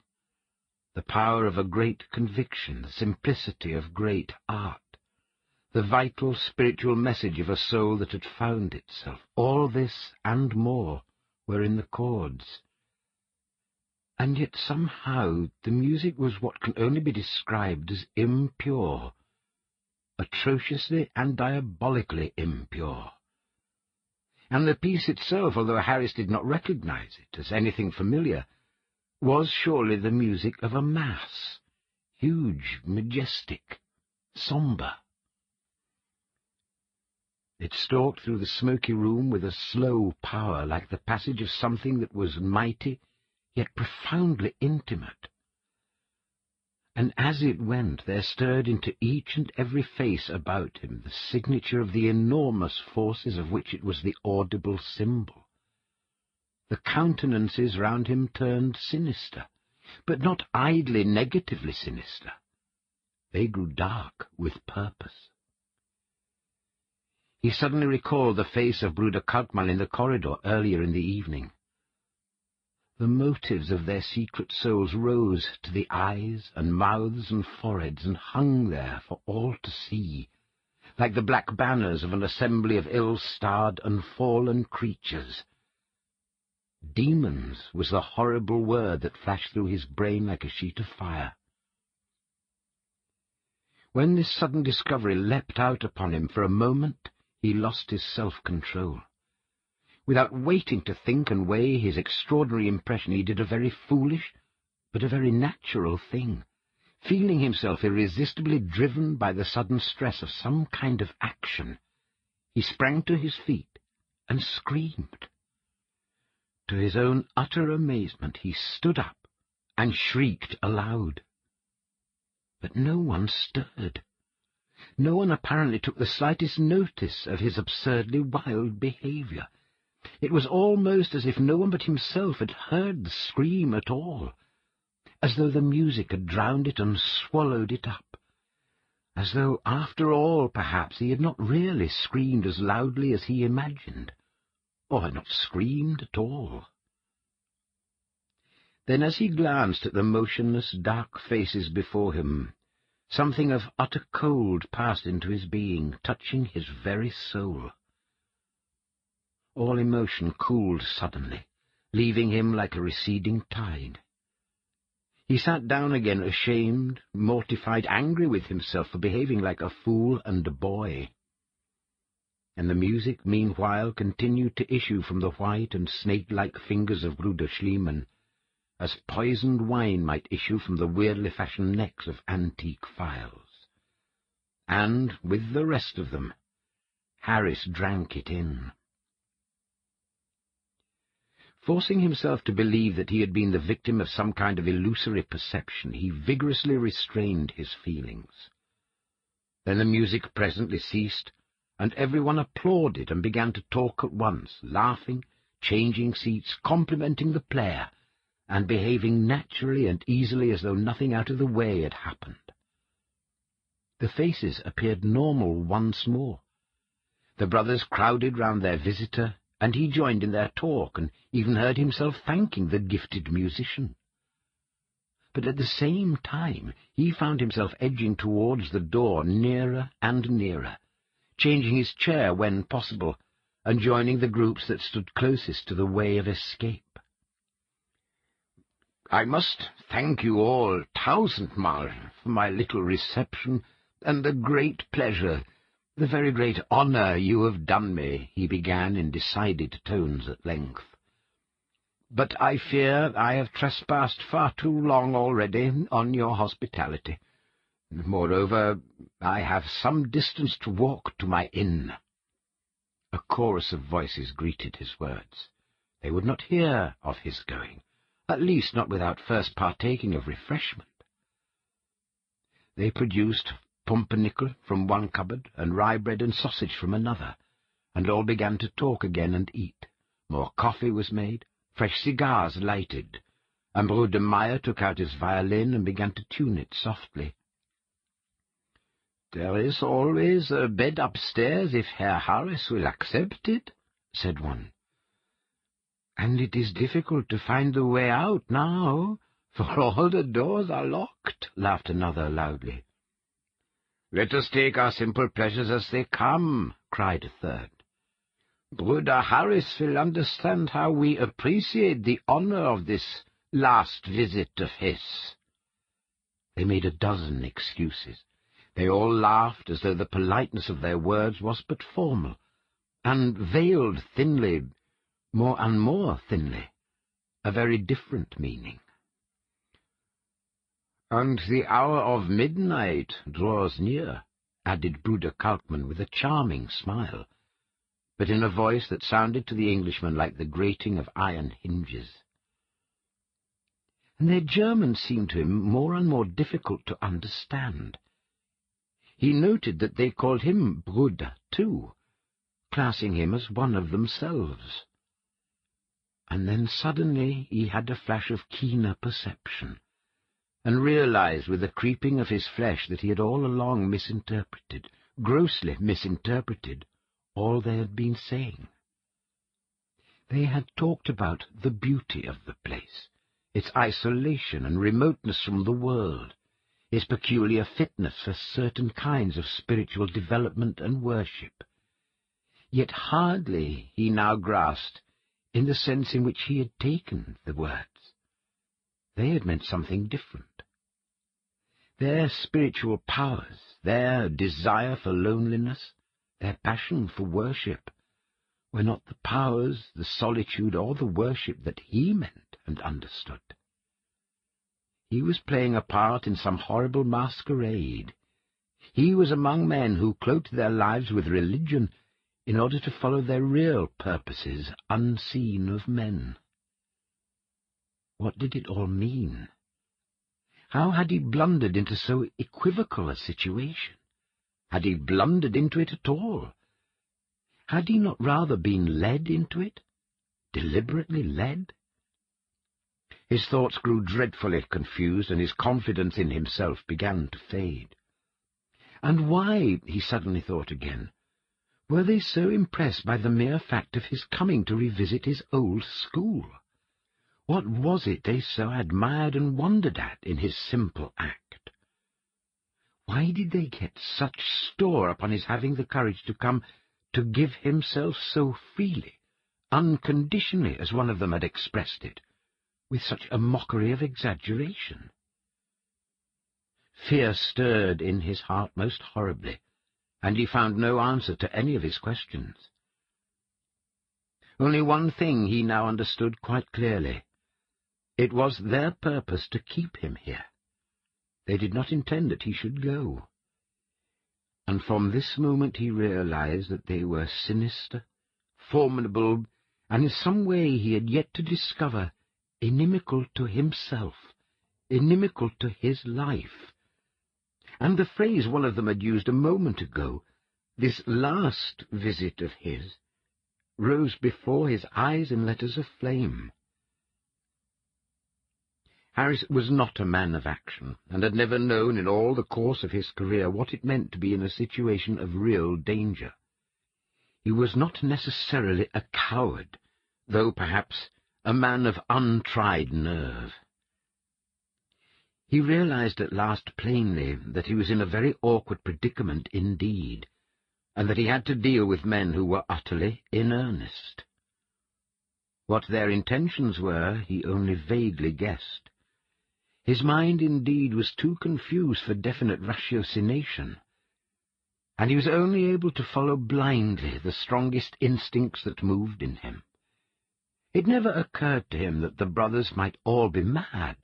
The power of a great conviction, the simplicity of great art, the vital spiritual message of a soul that had found itself, all this and more were in the chords. And yet somehow the music was what can only be described as impure, atrociously and diabolically impure. And the piece itself, although Harris did not recognize it as anything familiar, was surely the music of a mass, huge, majestic, sombre. It stalked through the smoky room with a slow power like the passage of something that was mighty, yet profoundly intimate. And as it went, there stirred into each and every face about him the signature of the enormous forces of which it was the audible symbol. The countenances round him turned sinister, but not idly negatively sinister. They grew dark with purpose. He suddenly recalled the face of Bruder Kalkmann in the corridor earlier in the evening. The motives of their secret souls rose to the eyes and mouths and foreheads and hung there for all to see, like the black banners of an assembly of ill-starred and fallen creatures. Demons was the horrible word that flashed through his brain like a sheet of fire. When this sudden discovery leapt out upon him for a moment, he lost his self-control. Without waiting to think and weigh his extraordinary impression, he did a very foolish, but a very natural thing. Feeling himself irresistibly driven by the sudden stress of some kind of action, he sprang to his feet and screamed. To his own utter amazement, he stood up and shrieked aloud. But no one stirred. No one apparently took the slightest notice of his absurdly wild behaviour. It was almost as if no one but himself had heard the scream at all, as though the music had drowned it and swallowed it up, as though, after all, perhaps, he had not really screamed as loudly as he imagined, or had not screamed at all. Then, as he glanced at the motionless, dark faces before him, something of utter cold passed into his being, touching his very soul. All emotion cooled suddenly, leaving him like a receding tide. He sat down again, ashamed, mortified, angry with himself for behaving like a fool and a boy. And the music, meanwhile, continued to issue from the white and snake-like fingers of Bruder Schliemann, as poisoned wine might issue from the weirdly fashioned necks of antique phials. And, with the rest of them, Harris drank it in. Forcing himself to believe that he had been the victim of some kind of illusory perception, he vigorously restrained his feelings. Then the music presently ceased, and everyone applauded and began to talk at once, laughing, changing seats, complimenting the player, and behaving naturally and easily as though nothing out of the way had happened. The faces appeared normal once more. The brothers crowded round their visitor, and he joined in their talk, and even heard himself thanking the gifted musician. But at the same time he found himself edging towards the door nearer and nearer, changing his chair when possible, and joining the groups that stood closest to the way of escape. "I must thank you all tausendmal for my little reception, and the great pleasure, the very great honour you have done me," he began in decided tones at length. "But I fear I have trespassed far too long already on your hospitality. Moreover, I have some distance to walk to my inn." A chorus of voices greeted his words. They would not hear of his going, at least not without first partaking of refreshment. They produced pumpernickel from one cupboard, and rye bread and sausage from another, and all began to talk again and eat. More coffee was made, fresh cigars lighted, and Bruder Meyer took out his violin and began to tune it softly. "There is always a bed upstairs if Herr Harris will accept it," said one. "And it is difficult to find the way out now, for all the doors are locked," laughed another loudly. "Let us take our simple pleasures as they come," cried a third. "Bruder Harris will understand how we appreciate the honour of this last visit of his." They made a dozen excuses. They all laughed as though the politeness of their words was but formal, and veiled thinly, more and more thinly, a very different meaning. "And the hour of midnight draws near," added Bruder Kalkmann with a charming smile, but in a voice that sounded to the Englishman like the grating of iron hinges. And their German seemed to him more and more difficult to understand. He noted that they called him Bruder too, classing him as one of themselves. And then suddenly he had a flash of keener perception, and realized with a creeping of his flesh that he had all along misinterpreted, grossly misinterpreted, all they had been saying. They had talked about the beauty of the place, its isolation and remoteness from the world, its peculiar fitness for certain kinds of spiritual development and worship. Yet hardly he now grasped in the sense in which he had taken the words. They had meant something different. Their spiritual powers, their desire for loneliness, their passion for worship, were not the powers, the solitude, or the worship that he meant and understood. He was playing a part in some horrible masquerade. He was among men who cloaked their lives with religion in order to follow their real purposes unseen of men. What did it all mean? How had he blundered into so equivocal a situation? Had he blundered into it at all? Had he not rather been led into it? Deliberately led? His thoughts grew dreadfully confused, and his confidence in himself began to fade. And why, he suddenly thought again, were they so impressed by the mere fact of his coming to revisit his old school? What was it they so admired and wondered at in his simple act? Why did they get such store upon his having the courage to come, to give himself so freely, unconditionally, as one of them had expressed it, with such a mockery of exaggeration? Fear stirred in his heart most horribly, and he found no answer to any of his questions. Only one thing he now understood quite clearly. It was their purpose to keep him here. They did not intend that he should go. And from this moment he realized that they were sinister, formidable, and in some way he had yet to discover, inimical to himself, inimical to his life. And the phrase one of them had used a moment ago, this last visit of his, rose before his eyes in letters of flame. Harris was not a man of action, and had never known in all the course of his career what it meant to be in a situation of real danger. He was not necessarily a coward, though perhaps a man of untried nerve. He realized at last plainly that he was in a very awkward predicament indeed, and that he had to deal with men who were utterly in earnest. What their intentions were, he only vaguely guessed. His mind, indeed, was too confused for definite ratiocination, and he was only able to follow blindly the strongest instincts that moved in him. It never occurred to him that the brothers might all be mad,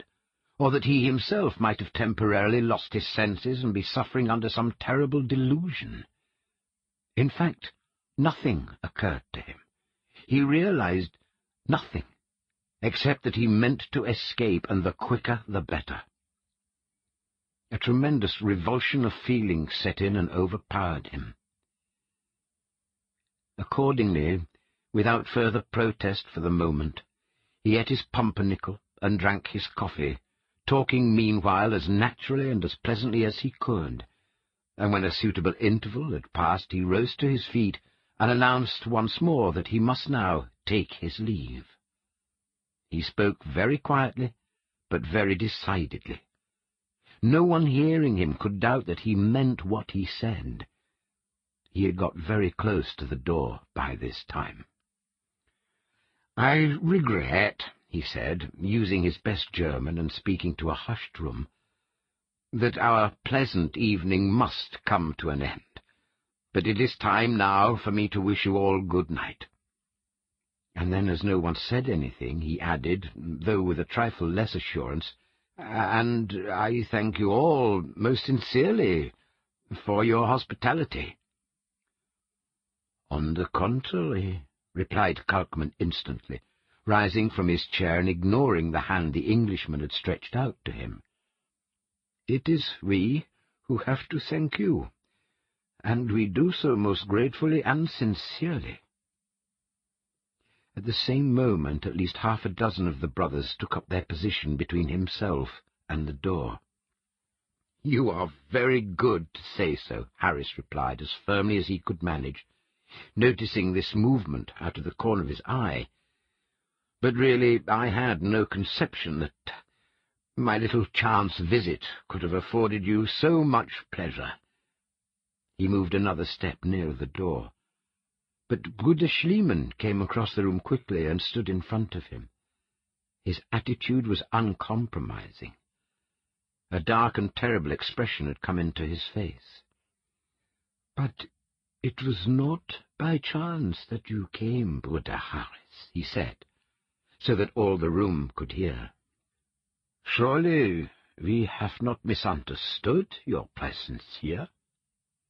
or that he himself might have temporarily lost his senses and be suffering under some terrible delusion. In fact, nothing occurred to him. He realized nothing, except that he meant to escape, and the quicker the better. A tremendous revulsion of feeling set in and overpowered him. Accordingly, without further protest for the moment, he ate his pumpernickel and drank his coffee, talking meanwhile as naturally and as pleasantly as he could, and when a suitable interval had passed he rose to his feet and announced once more that he must now take his leave. He spoke very quietly, but very decidedly. No one hearing him could doubt that he meant what he said. He had got very close to the door by this time. "I regret," he said, using his best German and speaking to a hushed room, "that our pleasant evening must come to an end, but it is time now for me to wish you all good night." And then, as no one said anything, he added, though with a trifle less assurance, "And I thank you all most sincerely for your hospitality." "On the contrary," replied Kalkman instantly, rising from his chair and ignoring the hand the Englishman had stretched out to him. "It is we who have to thank you, and we do so most gratefully and sincerely." At the same moment, at least half a dozen of the brothers took up their position between himself and the door. "You are very good to say so," Harris replied, as firmly as he could manage, noticing this movement out of the corner of his eye. "But really I had no conception that my little chance visit could have afforded you so much pleasure." He moved another step nearer the door. But Bruder Schliemann came across the room quickly and stood in front of him. His attitude was uncompromising. A dark and terrible expression had come into his face. "But it was not by chance that you came, Bruder Harris," he said, so that all the room could hear. "Surely we have not misunderstood your presence here?"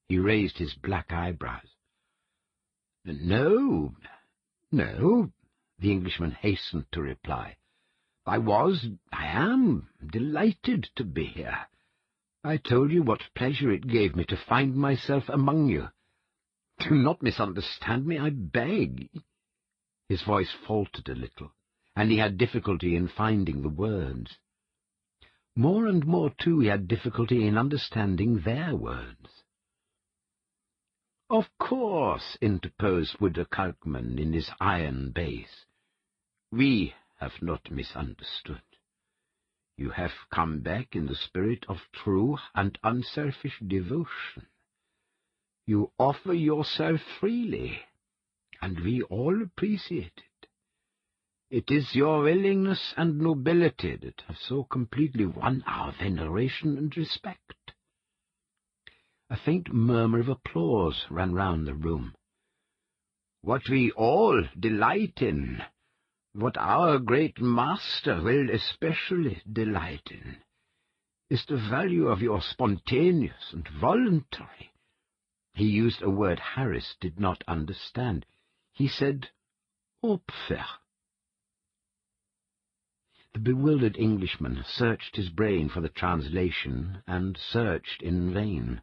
He raised his black eyebrows. "No, no," the Englishman hastened to reply. I am delighted to be here. I told you what pleasure it gave me to find myself among you. Do not misunderstand me, I beg." His voice faltered a little, and he had difficulty in finding the words. More and more, too, he had difficulty in understanding their words. "Of course," interposed Bruder Kalkmann in his iron bass, "we have not misunderstood. You have come back in the spirit of true and unselfish devotion. You offer yourself freely, and we all appreciate it. It is your willingness and nobility that have so completely won our veneration and respect." A faint murmur of applause ran round the room. "What we all delight in, what our great master will especially delight in, is the value of your spontaneous and voluntary—" He used a word Harris did not understand. He said, "Opfer." The bewildered Englishman searched his brain for the translation, and searched in vain.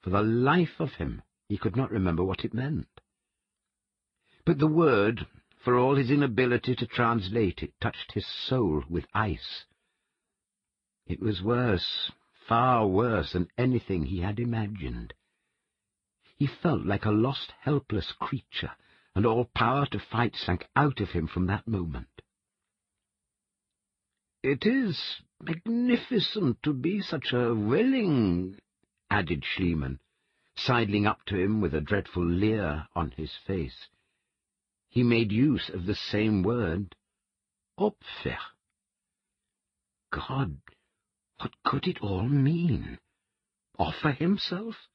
For the life of him, he could not remember what it meant. But the word, for all his inability to translate it, touched his soul with ice. It was worse, far worse than anything he had imagined. He felt like a lost, helpless creature, and all power to fight sank out of him from that moment. "It is magnificent to be such a willing," added Schliemann, sidling up to him with a dreadful leer on his face. He made use of the same word, Opfer. God, what could it all mean? Offer himself?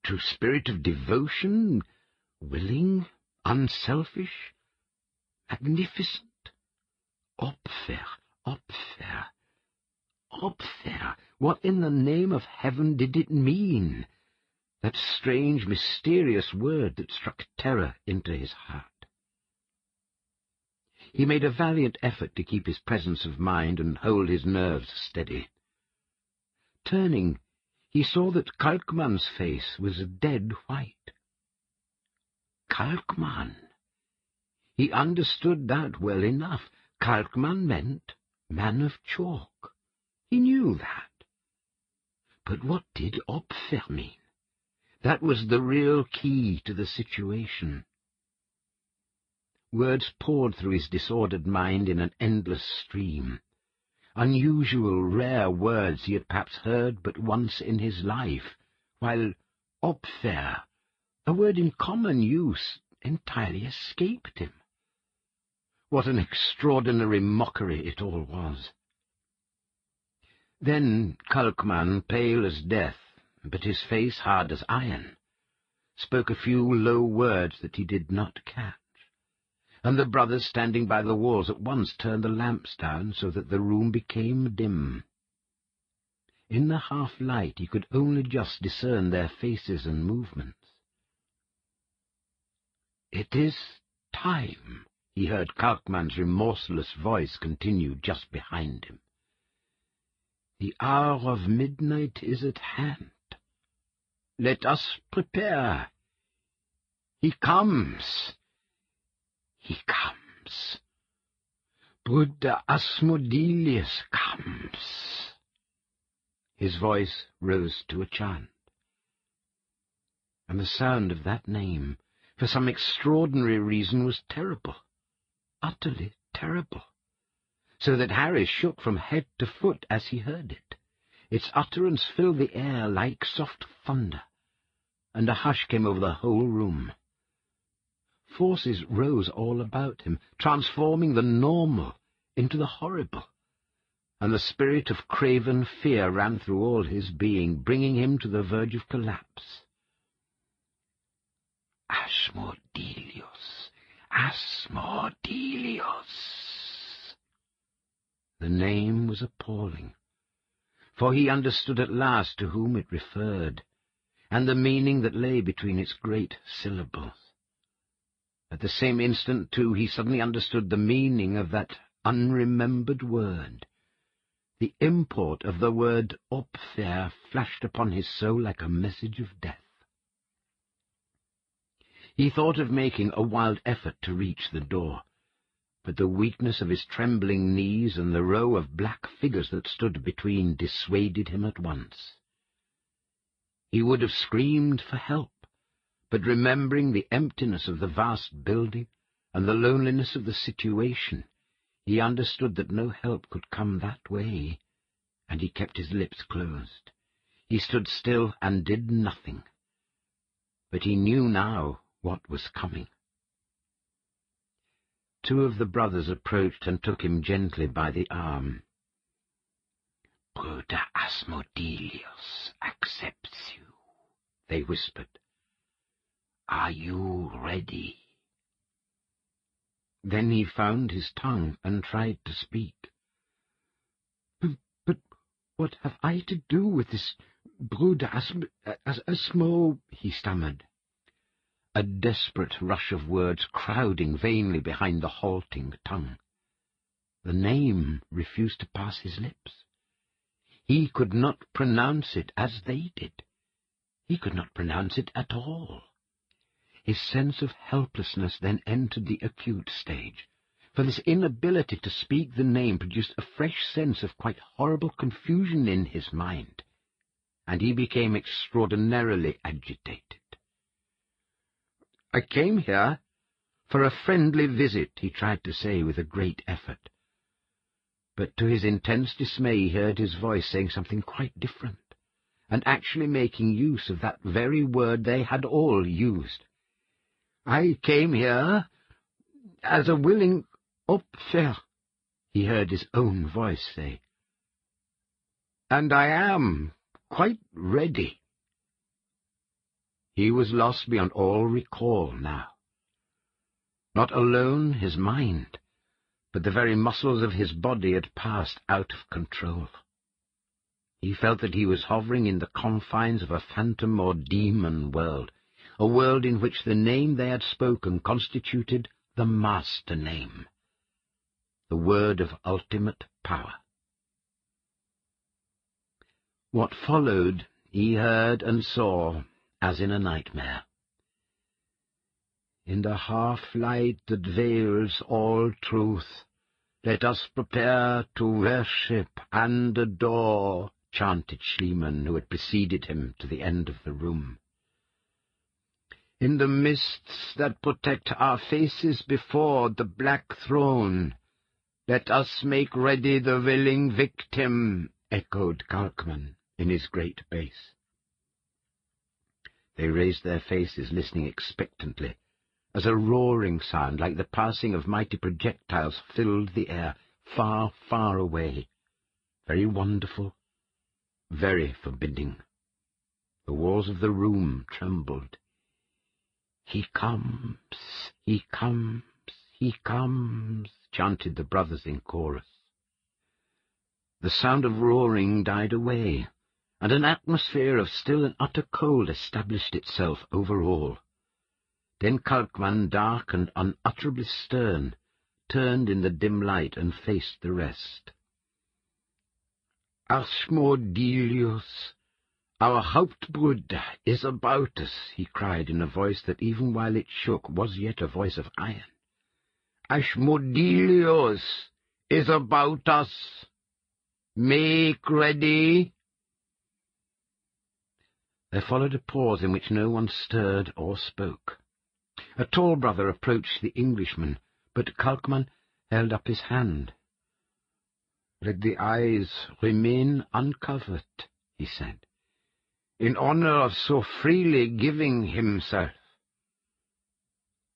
True spirit of devotion? Willing? Unselfish? Magnificent? Opfer, Opfer, Opfer. What in the name of heaven did it mean? That strange, mysterious word that struck terror into his heart. He made a valiant effort to keep his presence of mind and hold his nerves steady. Turning, he saw that Kalkmann's face was a dead white. Kalkmann! He understood that well enough. Kalkmann meant man of chalk. He knew that. But what did Opfer mean? That was the real key to the situation. Words poured through his disordered mind in an endless stream. Unusual, rare words he had perhaps heard but once in his life, while Opfer, a word in common use, entirely escaped him. What an extraordinary mockery it all was! Then Kalkmann, pale as death, but his face hard as iron, spoke a few low words that he did not catch, and the brothers standing by the walls at once turned the lamps down so that the room became dim. In the half-light he could only just discern their faces and movements. "It is time," he heard Kalkmann's remorseless voice continue just behind him. "The hour of midnight is at hand. Let us prepare. He comes. He comes. Bruder Asmodeus comes. His voice rose to a chant. And the sound of that name, for some extraordinary reason, was terrible, utterly terrible, so that Harry shook from head to foot as he heard it. Its utterance filled the air like soft thunder, and a hush came over the whole room. Forces rose all about him, transforming the normal into the horrible, and the spirit of craven fear ran through all his being, bringing him to the verge of collapse. Asmodeus! Asmodeus! The name was appalling, for he understood at last to whom it referred, and the meaning that lay between its great syllables. At the same instant, too, he suddenly understood the meaning of that unremembered word. The import of the word Opfer flashed upon his soul like a message of death. He thought of making a wild effort to reach the door, but the weakness of his trembling knees and the row of black figures that stood between dissuaded him at once. He would have screamed for help, but remembering the emptiness of the vast building and the loneliness of the situation, he understood that no help could come that way, and he kept his lips closed. He stood still and did nothing, but he knew now what was coming. Two of the brothers approached and took him gently by the arm. "Bruder Asmodeus accepts you," they whispered. "Are you ready?" Then he found his tongue and tried to speak. But what have I to do with this Bruder Asmo, he stammered. A desperate rush of words crowding vainly behind the halting tongue. The name refused to pass his lips. He could not pronounce it as they did. He could not pronounce it at all. His sense of helplessness then entered the acute stage, for this inability to speak the name produced a fresh sense of quite horrible confusion in his mind, and he became extraordinarily agitated. "I came here for a friendly visit," he tried to say with a great effort. But to his intense dismay he heard his voice saying something quite different, and actually making use of that very word they had all used. "I came here as a willing Opfer," he heard his own voice say, "and I am quite ready." He was lost beyond all recall now. Not alone his mind, but the very muscles of his body had passed out of control. He felt that he was hovering in the confines of a phantom or demon world, a world in which the name they had spoken constituted the master name, the word of ultimate power. What followed he heard and saw as in a nightmare. "In the half-light that veils all truth, let us prepare to worship and adore," chanted Schliemann, who had preceded him to the end of the room. "In the mists that protect our faces before the black throne, let us make ready the willing victim," echoed Kalkmann in his great bass. They raised their faces, listening expectantly, as a roaring sound like the passing of mighty projectiles filled the air, far, far away, very wonderful, very forbidding. The walls of the room trembled. "He comes, he comes, he comes," chanted the brothers in chorus. The sound of roaring died away, and an atmosphere of still and utter cold established itself over all. Then Kalkmann, dark and unutterably stern, turned in the dim light and faced the rest. "Asmodeus, our Hauptbruder is about us," he cried in a voice that, even while it shook, was yet a voice of iron. Asmodeus is about us. Make ready." There followed a pause in which no one stirred or spoke. A tall brother approached the Englishman, but Kalkman held up his hand. "Let the eyes remain uncovered," he said, "in honor of so freely giving himself."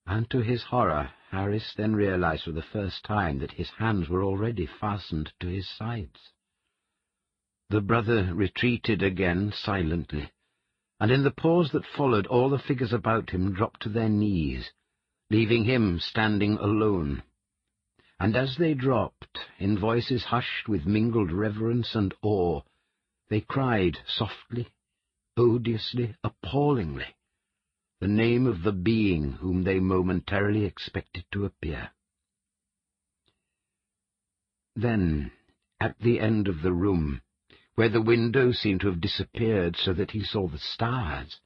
And to his horror, Harris then realized for the first time that his hands were already fastened to his sides. The brother retreated again silently, and in the pause that followed all the figures about him dropped to their knees, leaving him standing alone. And as they dropped, in voices hushed with mingled reverence and awe, they cried softly, odiously, appallingly, the name of the being whom they momentarily expected to appear. Then, at the end of the room, where the window seemed to have disappeared so that he saw the stars,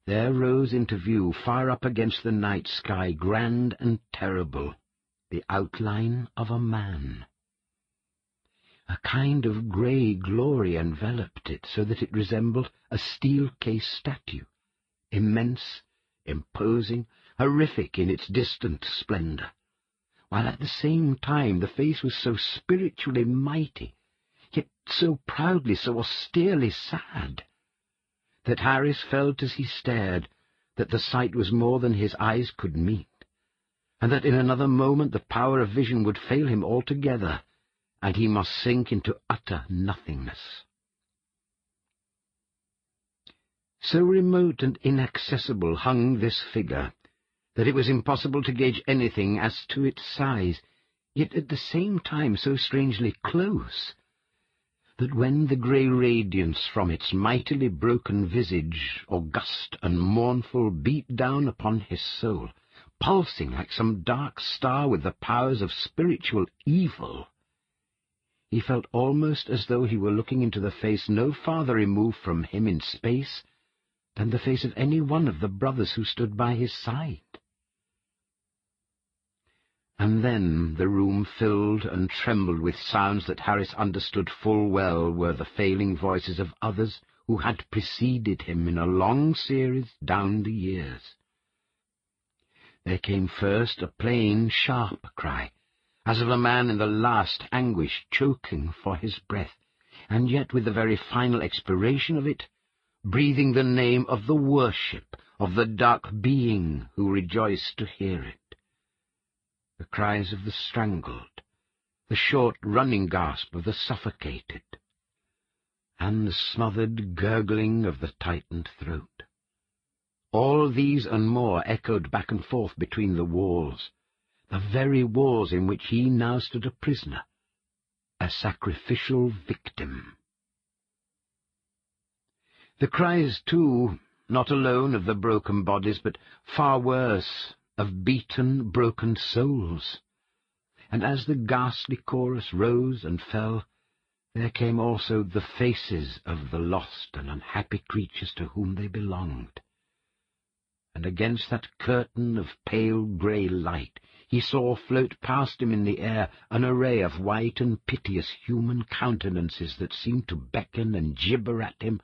there rose into view, far up against the night sky, grand and terrible, the outline of a man. A kind of grey glory enveloped it, so that it resembled a steel-case statue, immense, imposing, horrific in its distant splendor, while at the same time the face was so spiritually mighty, yet so proudly, so austerely sad, that Harris felt as he stared that the sight was more than his eyes could meet, and that in another moment the power of vision would fail him altogether, and he must sink into utter nothingness. So remote and inaccessible hung this figure that it was impossible to gauge anything as to its size, yet at the same time so strangely close that when the grey radiance from its mightily broken visage, august and mournful, beat down upon his soul, pulsing like some dark star with the powers of spiritual evil, he felt almost as though he were looking into the face no farther removed from him in space than the face of any one of the brothers who stood by his side. And then the room filled and trembled with sounds that Harris understood full well were the failing voices of others who had preceded him in a long series down the years. There came first a plain, sharp cry, as of a man in the last anguish, choking for his breath, and yet with the very final expiration of it, breathing the name of the worship of the dark being who rejoiced to hear it. The cries of the strangled, the short running gasp of the suffocated, and the smothered gurgling of the tightened throat. All these and more echoed back and forth between the walls, the very walls in which he now stood a prisoner, a sacrificial victim. The cries, too, not alone of the broken bodies, but far worse, of beaten, broken souls. And as the ghastly chorus rose and fell, there came also the faces of the lost and unhappy creatures to whom they belonged. And against that curtain of pale grey light he saw float past him in the air an array of white and piteous human countenances that seemed to beckon and gibber at him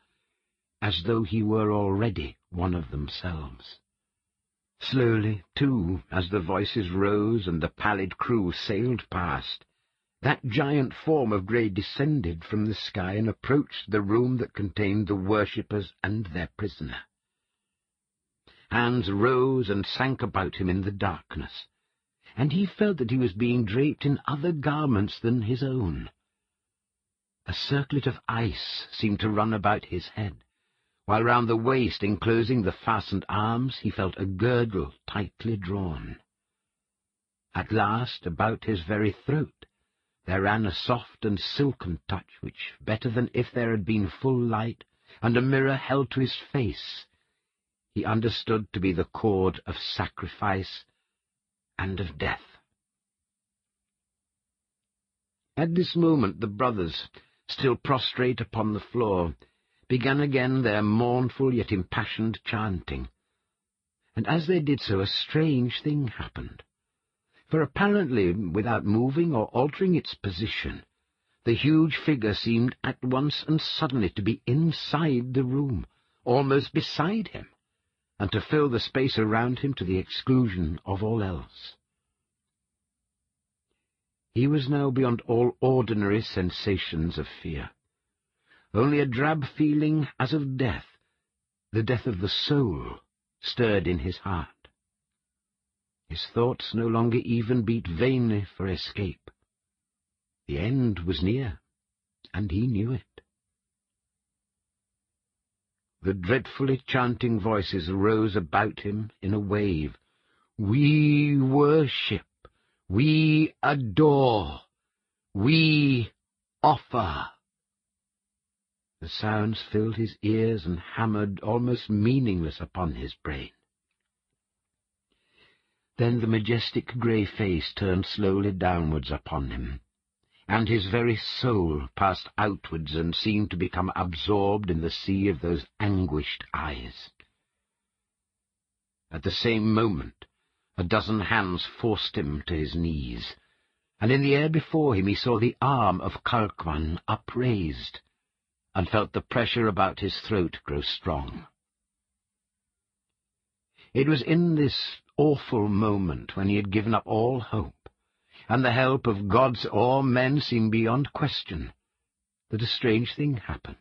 as though he were already one of themselves. Slowly, too, as the voices rose and the pallid crew sailed past, that giant form of grey descended from the sky and approached the room that contained the worshippers and their prisoner. Hands rose and sank about him in the darkness, and he felt that he was being draped in other garments than his own. A circlet of ice seemed to run about his head, while round the waist enclosing the fastened arms he felt a girdle tightly drawn. At last, about his very throat, there ran a soft and silken touch which, better than if there had been full light and a mirror held to his face, he understood to be the cord of sacrifice and of death. At this moment the brothers, still prostrate upon the floor, began again their mournful yet impassioned chanting, and as they did so a strange thing happened. For apparently, without moving or altering its position, the huge figure seemed at once and suddenly to be inside the room, almost beside him, and to fill the space around him to the exclusion of all else. He was now beyond all ordinary sensations of fear. Only a drab feeling as of death, the death of the soul, stirred in his heart. His thoughts no longer even beat vainly for escape. The end was near, and he knew it. The dreadfully chanting voices rose about him in a wave. We worship, we adore, we offer. The sounds filled his ears and hammered almost meaningless upon his brain. Then the majestic grey face turned slowly downwards upon him, and his very soul passed outwards and seemed to become absorbed in the sea of those anguished eyes. At the same moment, a dozen hands forced him to his knees, and in the air before him he saw the arm of Kalkwan upraised, and felt the pressure about his throat grow strong. It was in this awful moment, when he had given up all hope, and the help of gods or men seemed beyond question, that a strange thing happened.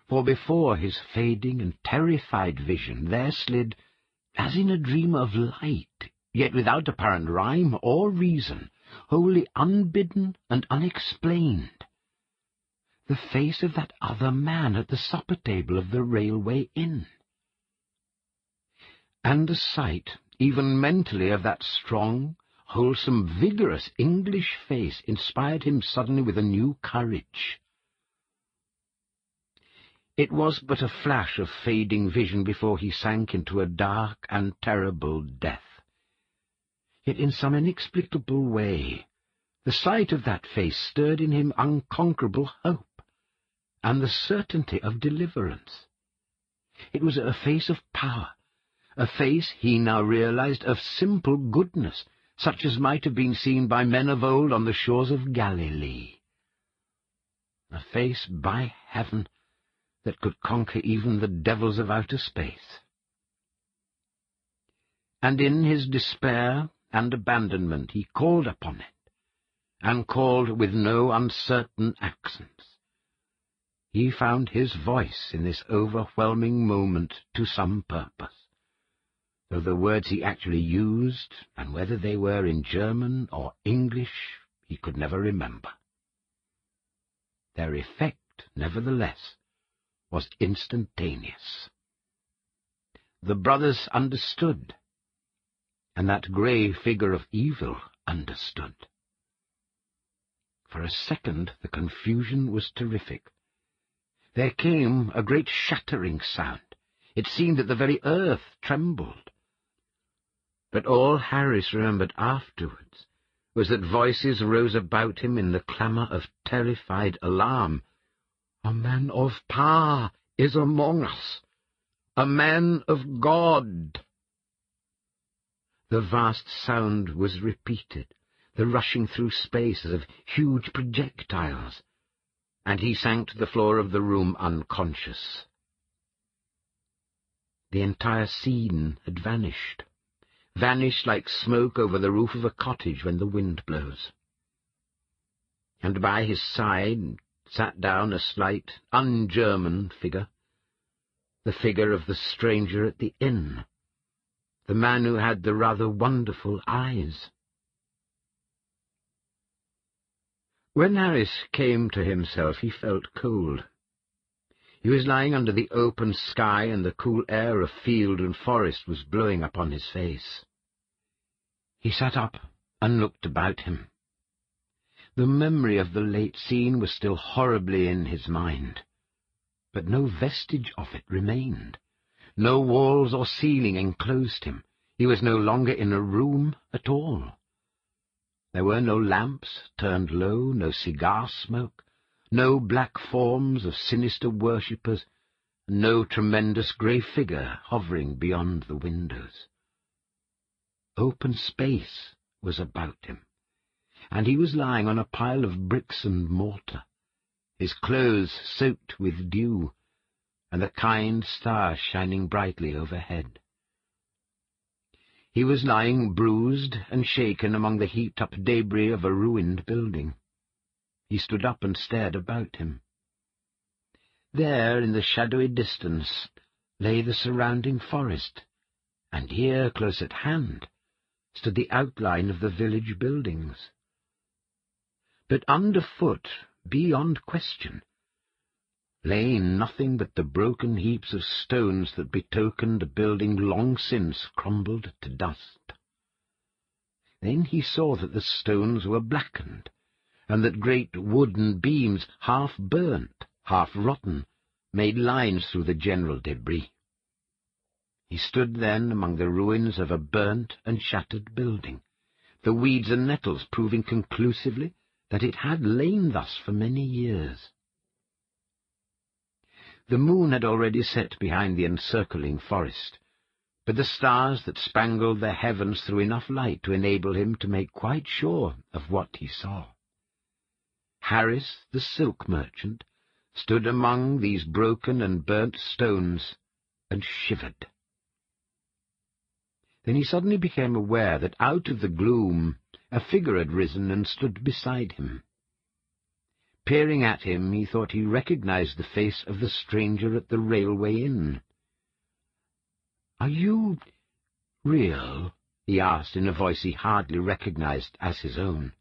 For before his fading and terrified vision there slid, as in a dream of light, yet without apparent rhyme or reason, wholly unbidden and unexplained, the face of that other man at the supper-table of the railway inn. And the sight, even mentally, of that strong, wholesome, vigorous English face inspired him suddenly with a new courage. It was but a flash of fading vision before he sank into a dark and terrible death. Yet in some inexplicable way, the sight of that face stirred in him unconquerable hope, and the certainty of deliverance. It was a face of power, a face, he now realized, of simple goodness, such as might have been seen by men of old on the shores of Galilee. A face, by heaven, that could conquer even the devils of outer space. And in his despair and abandonment he called upon it, and called with no uncertain accents. He found his voice in this overwhelming moment to some purpose, though the words he actually used, and whether they were in German or English, he could never remember. Their effect, nevertheless, was instantaneous. The brothers understood, and that grey figure of evil understood. For a second the confusion was terrific. There came a great shattering sound. It seemed that the very earth trembled. But all Harris remembered afterwards was that voices rose about him in the clamour of terrified alarm. A man of power is among us, a man of God. The vast sound was repeated, the rushing through space as of huge projectiles, and he sank to the floor of the room unconscious. The entire scene had vanished like smoke over the roof of a cottage when the wind blows. And by his side sat down a slight, un-German figure, the figure of the stranger at the inn, the man who had the rather wonderful eyes. When Harris came to himself, he felt cold. He was lying under the open sky, and the cool air of field and forest was blowing upon his face. He sat up and looked about him. The memory of the late scene was still horribly in his mind, but no vestige of it remained. No walls or ceiling enclosed him. He was no longer in a room at all. There were no lamps turned low, no cigar smoke, no black forms of sinister worshippers, no tremendous grey figure hovering beyond the windows. Open space was about him, and he was lying on a pile of bricks and mortar, his clothes soaked with dew, and the kind stars shining brightly overhead. He was lying bruised and shaken among the heaped-up debris of a ruined building. He stood up and stared about him. There, in the shadowy distance, lay the surrounding forest, and here, close at hand, stood the outline of the village buildings. But underfoot, beyond question, lay nothing but the broken heaps of stones that betokened a building long since crumbled to dust. Then he saw that the stones were blackened, and that great wooden beams, half burnt, half rotten, made lines through the general debris. He stood then among the ruins of a burnt and shattered building, the weeds and nettles proving conclusively that it had lain thus for many years. The moon had already set behind the encircling forest, but the stars that spangled the heavens threw enough light to enable him to make quite sure of what he saw. Harris, the silk merchant, stood among these broken and burnt stones and shivered. Then he suddenly became aware that out of the gloom a figure had risen and stood beside him. Peering at him, he thought he recognized the face of the stranger at the railway inn. "Are you real?" he asked in a voice he hardly recognized as his own.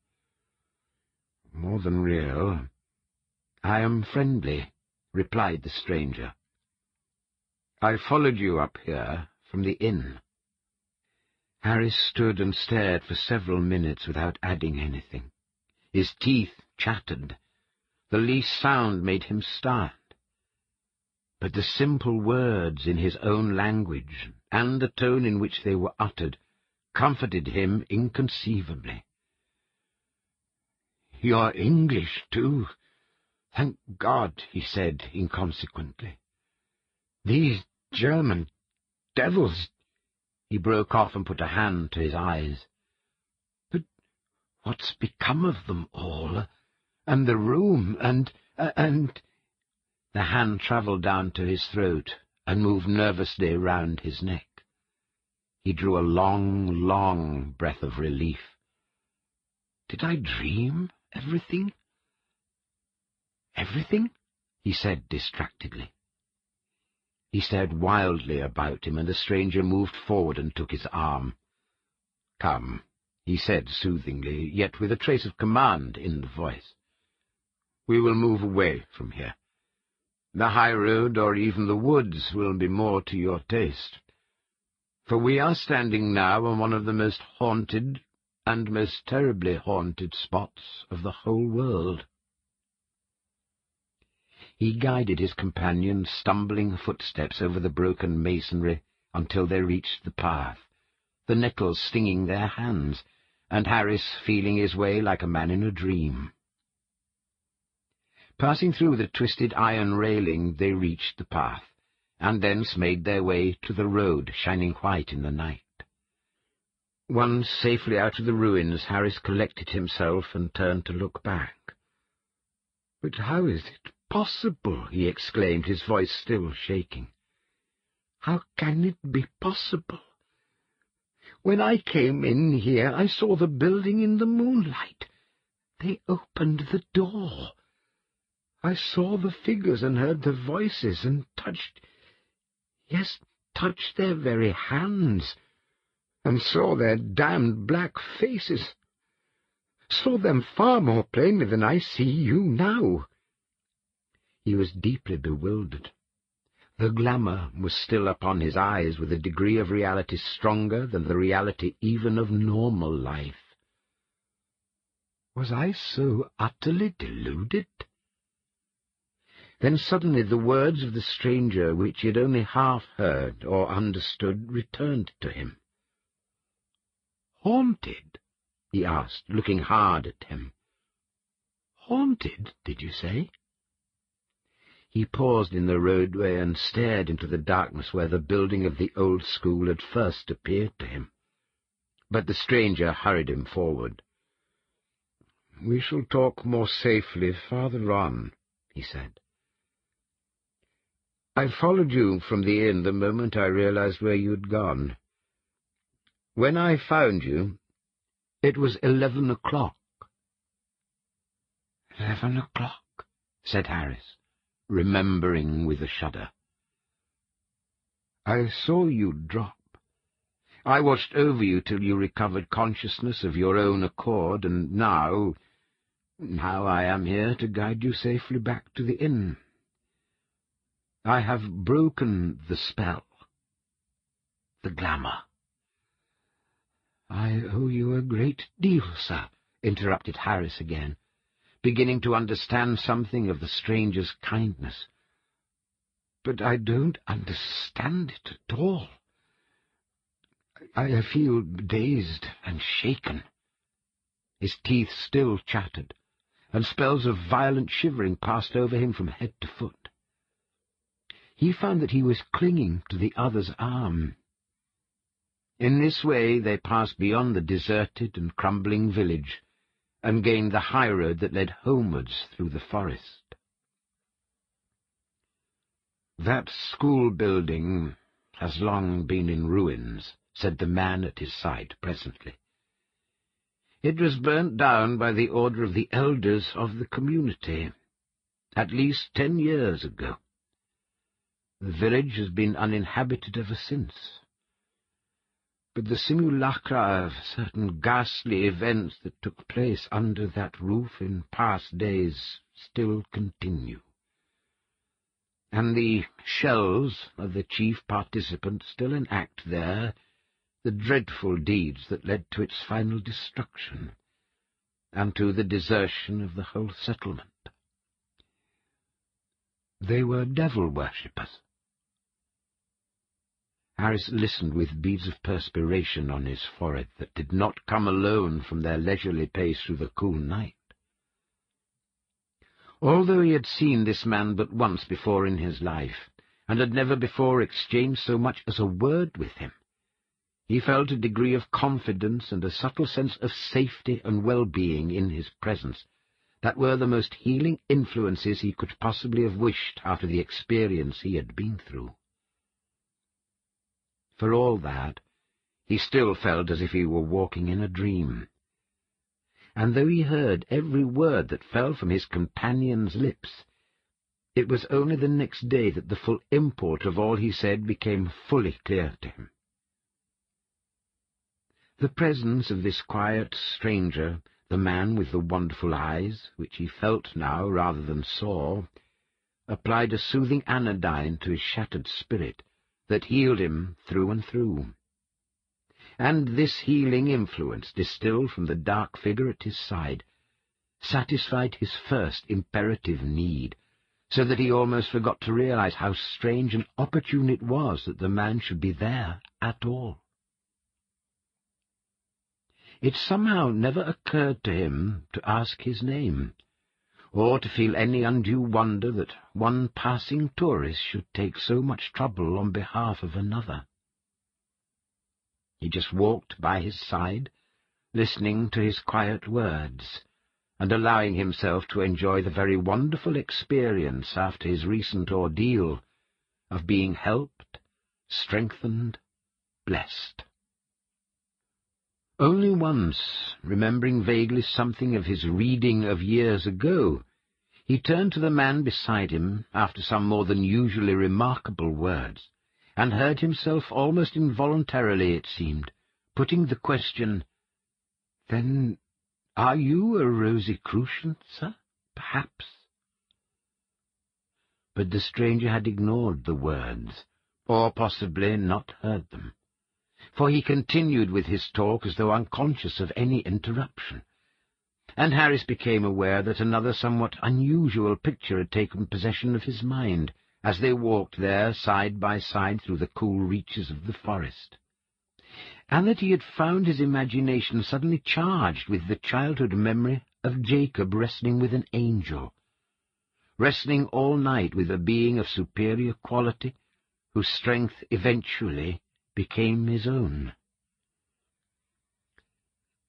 "More than real. I am friendly," replied the stranger. "I followed you up here from the inn." Harris stood and stared for several minutes without adding anything. His teeth chattered. The least sound made him start. But the simple words in his own language, and the tone in which they were uttered, comforted him inconceivably. "You're English, too. Thank God," he said inconsequently. "These German devils—" He broke off and put a hand to his eyes. "But what's become of them all? And the room, and—" The hand travelled down to his throat and moved nervously round his neck. He drew a long, long breath of relief. "Did I dream everything?" "Everything?" he said distractedly. He stared wildly about him, and the stranger moved forward and took his arm. "Come," he said soothingly, yet with a trace of command in the voice. "We will move away from here. The high road or even the woods will be more to your taste, for we are standing now on one of the most haunted and most terribly haunted spots of the whole world." He guided his companion's stumbling footsteps over the broken masonry until they reached the path, the nettles stinging their hands, and Harris feeling his way like a man in a dream. Passing through the twisted iron railing, they reached the path, and thence made their way to the road shining white in the night. Once safely out of the ruins, Harris collected himself and turned to look back. "But how is it possible?" he exclaimed, his voice still shaking. "How can it be possible? When I came in here, I saw the building in the moonlight. They opened the door. I saw the figures and heard the voices and touched their very hands, and saw their damned black faces. Saw them far more plainly than I see you now." He was deeply bewildered. The glamour was still upon his eyes with a degree of reality stronger than the reality even of normal life. Was I so utterly deluded? Then suddenly the words of the stranger, which he had only half heard or understood, returned to him. "Haunted?" he asked, looking hard at him. "Haunted, did you say?" He paused in the roadway and stared into the darkness where the building of the old school had first appeared to him. But the stranger hurried him forward. "We shall talk more safely farther on," he said. "I followed you from the inn the moment I realized where you'd gone. When I found you, it was 11 o'clock. 11 o'clock, said Harris, remembering with a shudder. I saw you drop. I watched over you till you recovered consciousness of your own accord, and now I am here to guide you safely back to the inn. I have broken the spell, the glamour." "I owe you a great deal, sir," interrupted Harris again, beginning to understand something of the stranger's kindness. "But I don't understand it at all. I feel dazed and shaken." His teeth still chattered, and spells of violent shivering passed over him from head to foot. He found that he was clinging to the other's arm. In this way they passed beyond the deserted and crumbling village, and gained the high road that led homewards through the forest. "That school building has long been in ruins," said the man at his side presently. "It was burnt down by the order of the elders of the community, at least 10 years ago. The village has been uninhabited ever since. But the simulacra of certain ghastly events that took place under that roof in past days still continue. And the shells of the chief participant still enact there the dreadful deeds that led to its final destruction, and to the desertion of the whole settlement. They were devil-worshippers." Harris listened with beads of perspiration on his forehead that did not come alone from their leisurely pace through the cool night. Although he had seen this man but once before in his life, and had never before exchanged so much as a word with him, he felt a degree of confidence and a subtle sense of safety and well-being in his presence that were the most healing influences he could possibly have wished after the experience he had been through. For all that, he still felt as if he were walking in a dream. And though he heard every word that fell from his companion's lips, it was only the next day that the full import of all he said became fully clear to him. The presence of this quiet stranger, the man with the wonderful eyes, which he felt now rather than saw, applied a soothing anodyne to his shattered spirit that healed him through and through. And this healing influence, distilled from the dark figure at his side, satisfied his first imperative need, so that he almost forgot to realize how strange and opportune it was that the man should be there at all. It somehow never occurred to him to ask his name, or to feel any undue wonder that one passing tourist should take so much trouble on behalf of another. He just walked by his side, listening to his quiet words, and allowing himself to enjoy the very wonderful experience after his recent ordeal of being helped, strengthened, blessed. Only once, remembering vaguely something of his reading of years ago, he turned to the man beside him after some more than usually remarkable words, and heard himself almost involuntarily, it seemed, putting the question, "Then are you a Rosicrucian, sir, perhaps?" But the stranger had ignored the words, or possibly not heard them, for he continued with his talk as though unconscious of any interruption, and Harris became aware that another somewhat unusual picture had taken possession of his mind as they walked there side by side through the cool reaches of the forest, and that he had found his imagination suddenly charged with the childhood memory of Jacob wrestling with an angel, wrestling all night with a being of superior quality, whose strength eventually became his own.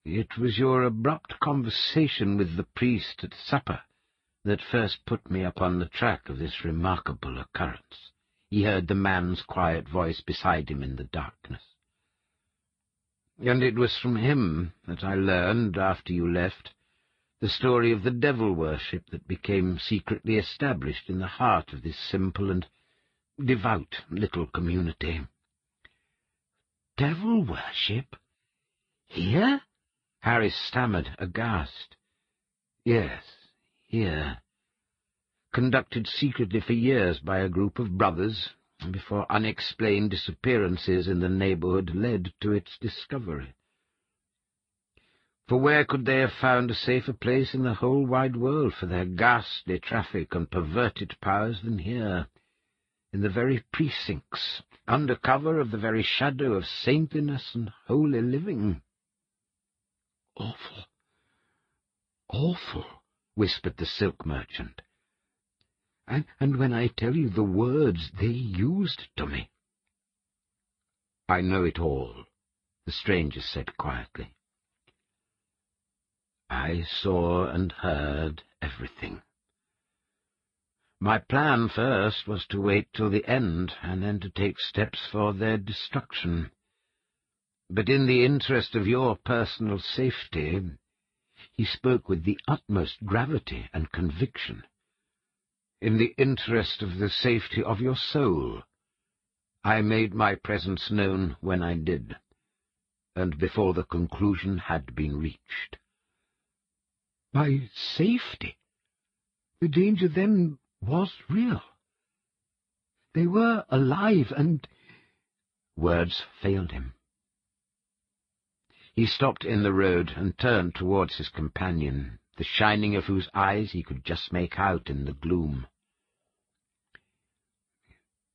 It was your abrupt conversation with the priest at supper that first put me upon the track of this remarkable occurrence. He heard the man's quiet voice beside him in the darkness. And it was from him that I learned, after you left, the story of the devil worship that became secretly established in the heart of this simple and devout little community. Devil worship? Here? Harris stammered, aghast. Yes, here. Conducted secretly for years by a group of brothers, before unexplained disappearances in the neighborhood led to its discovery. For where could they have found a safer place in the whole wide world for their ghastly traffic and perverted powers than here, in the very precincts, under cover of the very shadow of saintliness and holy living? Awful, awful, whispered the silk merchant. And when I tell you the words they used to me. I know it all, the stranger said quietly. I saw and heard everything. My plan first was to wait till the end, and then to take steps for their destruction. But in the interest of your personal safety, he spoke with the utmost gravity and conviction, in the interest of the safety of your soul, I made my presence known when I did, and before the conclusion had been reached. My safety? The danger then was real. They were alive, and... Words failed him. He stopped in the road and turned towards his companion, the shining of whose eyes he could just make out in the gloom.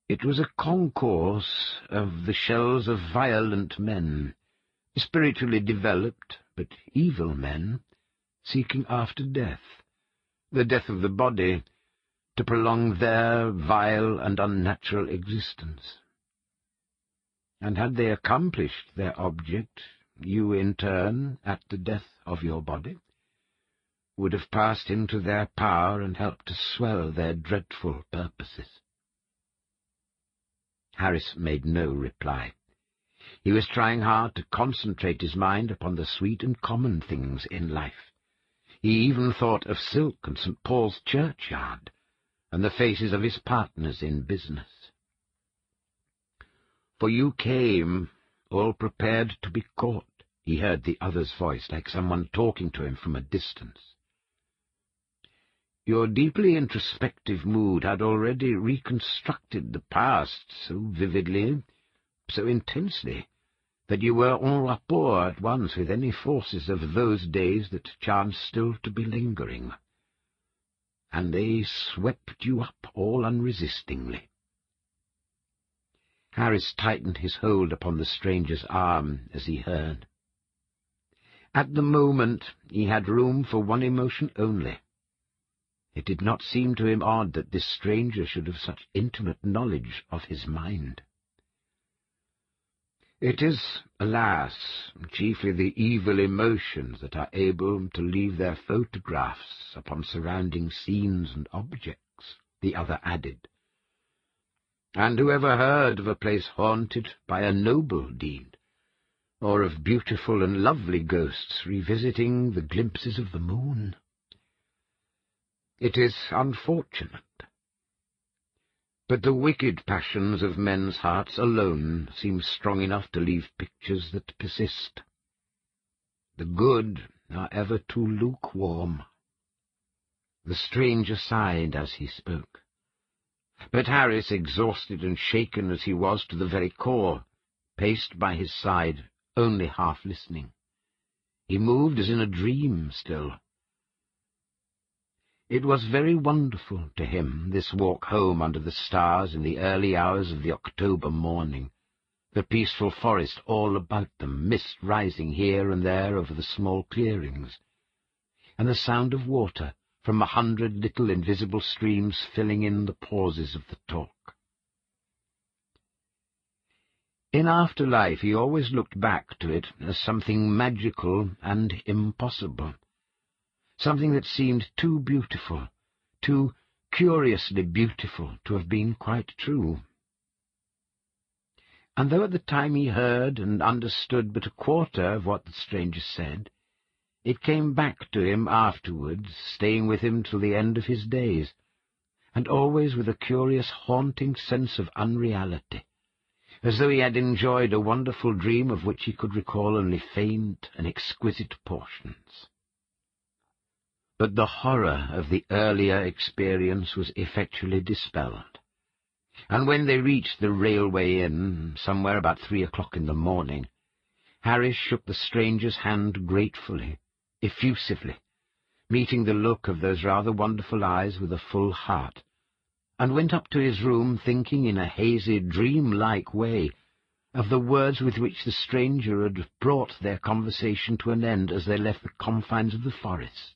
It was a concourse of the shells of violent men, spiritually developed, but evil men, seeking after death, the death of the body, to prolong their vile and unnatural existence. And had they accomplished their object, you, in turn, at the death of your body, would have passed into their power and helped to swell their dreadful purposes. Harris made no reply. He was trying hard to concentrate his mind upon the sweet and common things in life. He even thought of Silk and St. Paul's churchyard, and the faces of his partners in business. For you came, all prepared to be caught. He heard the other's voice, like someone talking to him from a distance. Your deeply introspective mood had already reconstructed the past so vividly, so intensely, that you were en rapport at once with any forces of those days that chanced still to be lingering, and they swept you up all unresistingly. Harris tightened his hold upon the stranger's arm as he heard. At the moment he had room for one emotion only. It did not seem to him odd that this stranger should have such intimate knowledge of his mind. It is, alas, chiefly the evil emotions that are able to leave their photographs upon surrounding scenes and objects, the other added. And who ever heard of a place haunted by a noble deed, or of beautiful and lovely ghosts revisiting the glimpses of the moon? It is unfortunate. But the wicked passions of men's hearts alone seem strong enough to leave pictures that persist. The good are ever too lukewarm. The stranger sighed as he spoke. But Harris, exhausted and shaken as he was to the very core, paced by his side, only half listening. He moved as in a dream still. It was very wonderful to him, this walk home under the stars in the early hours of the October morning, the peaceful forest all about them, mist rising here and there over the small clearings, and the sound of water from 100 little invisible streams filling in the pauses of the talk. In after life he always looked back to it as something magical and impossible, something that seemed too beautiful, too curiously beautiful to have been quite true. And though at the time he heard and understood but a quarter of what the stranger said, it came back to him afterwards, staying with him till the end of his days, and always with a curious haunting sense of unreality, as though he had enjoyed a wonderful dream of which he could recall only faint and exquisite portions. But the horror of the earlier experience was effectually dispelled, and when they reached the railway inn, somewhere about 3 o'clock in the morning, Harris shook the stranger's hand gratefully, effusively, meeting the look of those rather wonderful eyes with a full heart, and went up to his room thinking in a hazy, dream-like way of the words with which the stranger had brought their conversation to an end as they left the confines of the forest.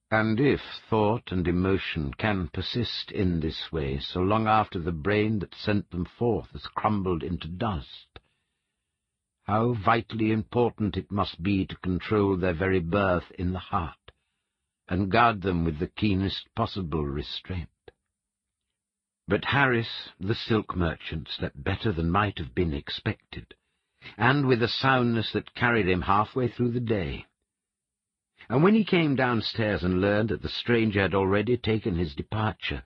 And if thought and emotion can persist in this way so long after the brain that sent them forth has crumbled into dust, how vitally important it must be to control their very birth in the heart, and guard them with the keenest possible restraint. But Harris, the silk merchant, slept better than might have been expected, and with a soundness that carried him halfway through the day. And when he came downstairs and learned that the stranger had already taken his departure,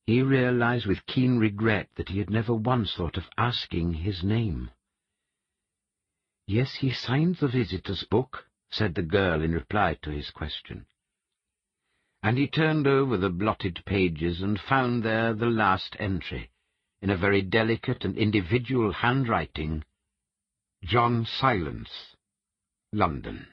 he realized with keen regret that he had never once thought of asking his name. "Yes, he signed the visitor's book," said the girl in reply to his question. And he turned over the blotted pages and found there the last entry, in a very delicate and individual handwriting: John Silence, London.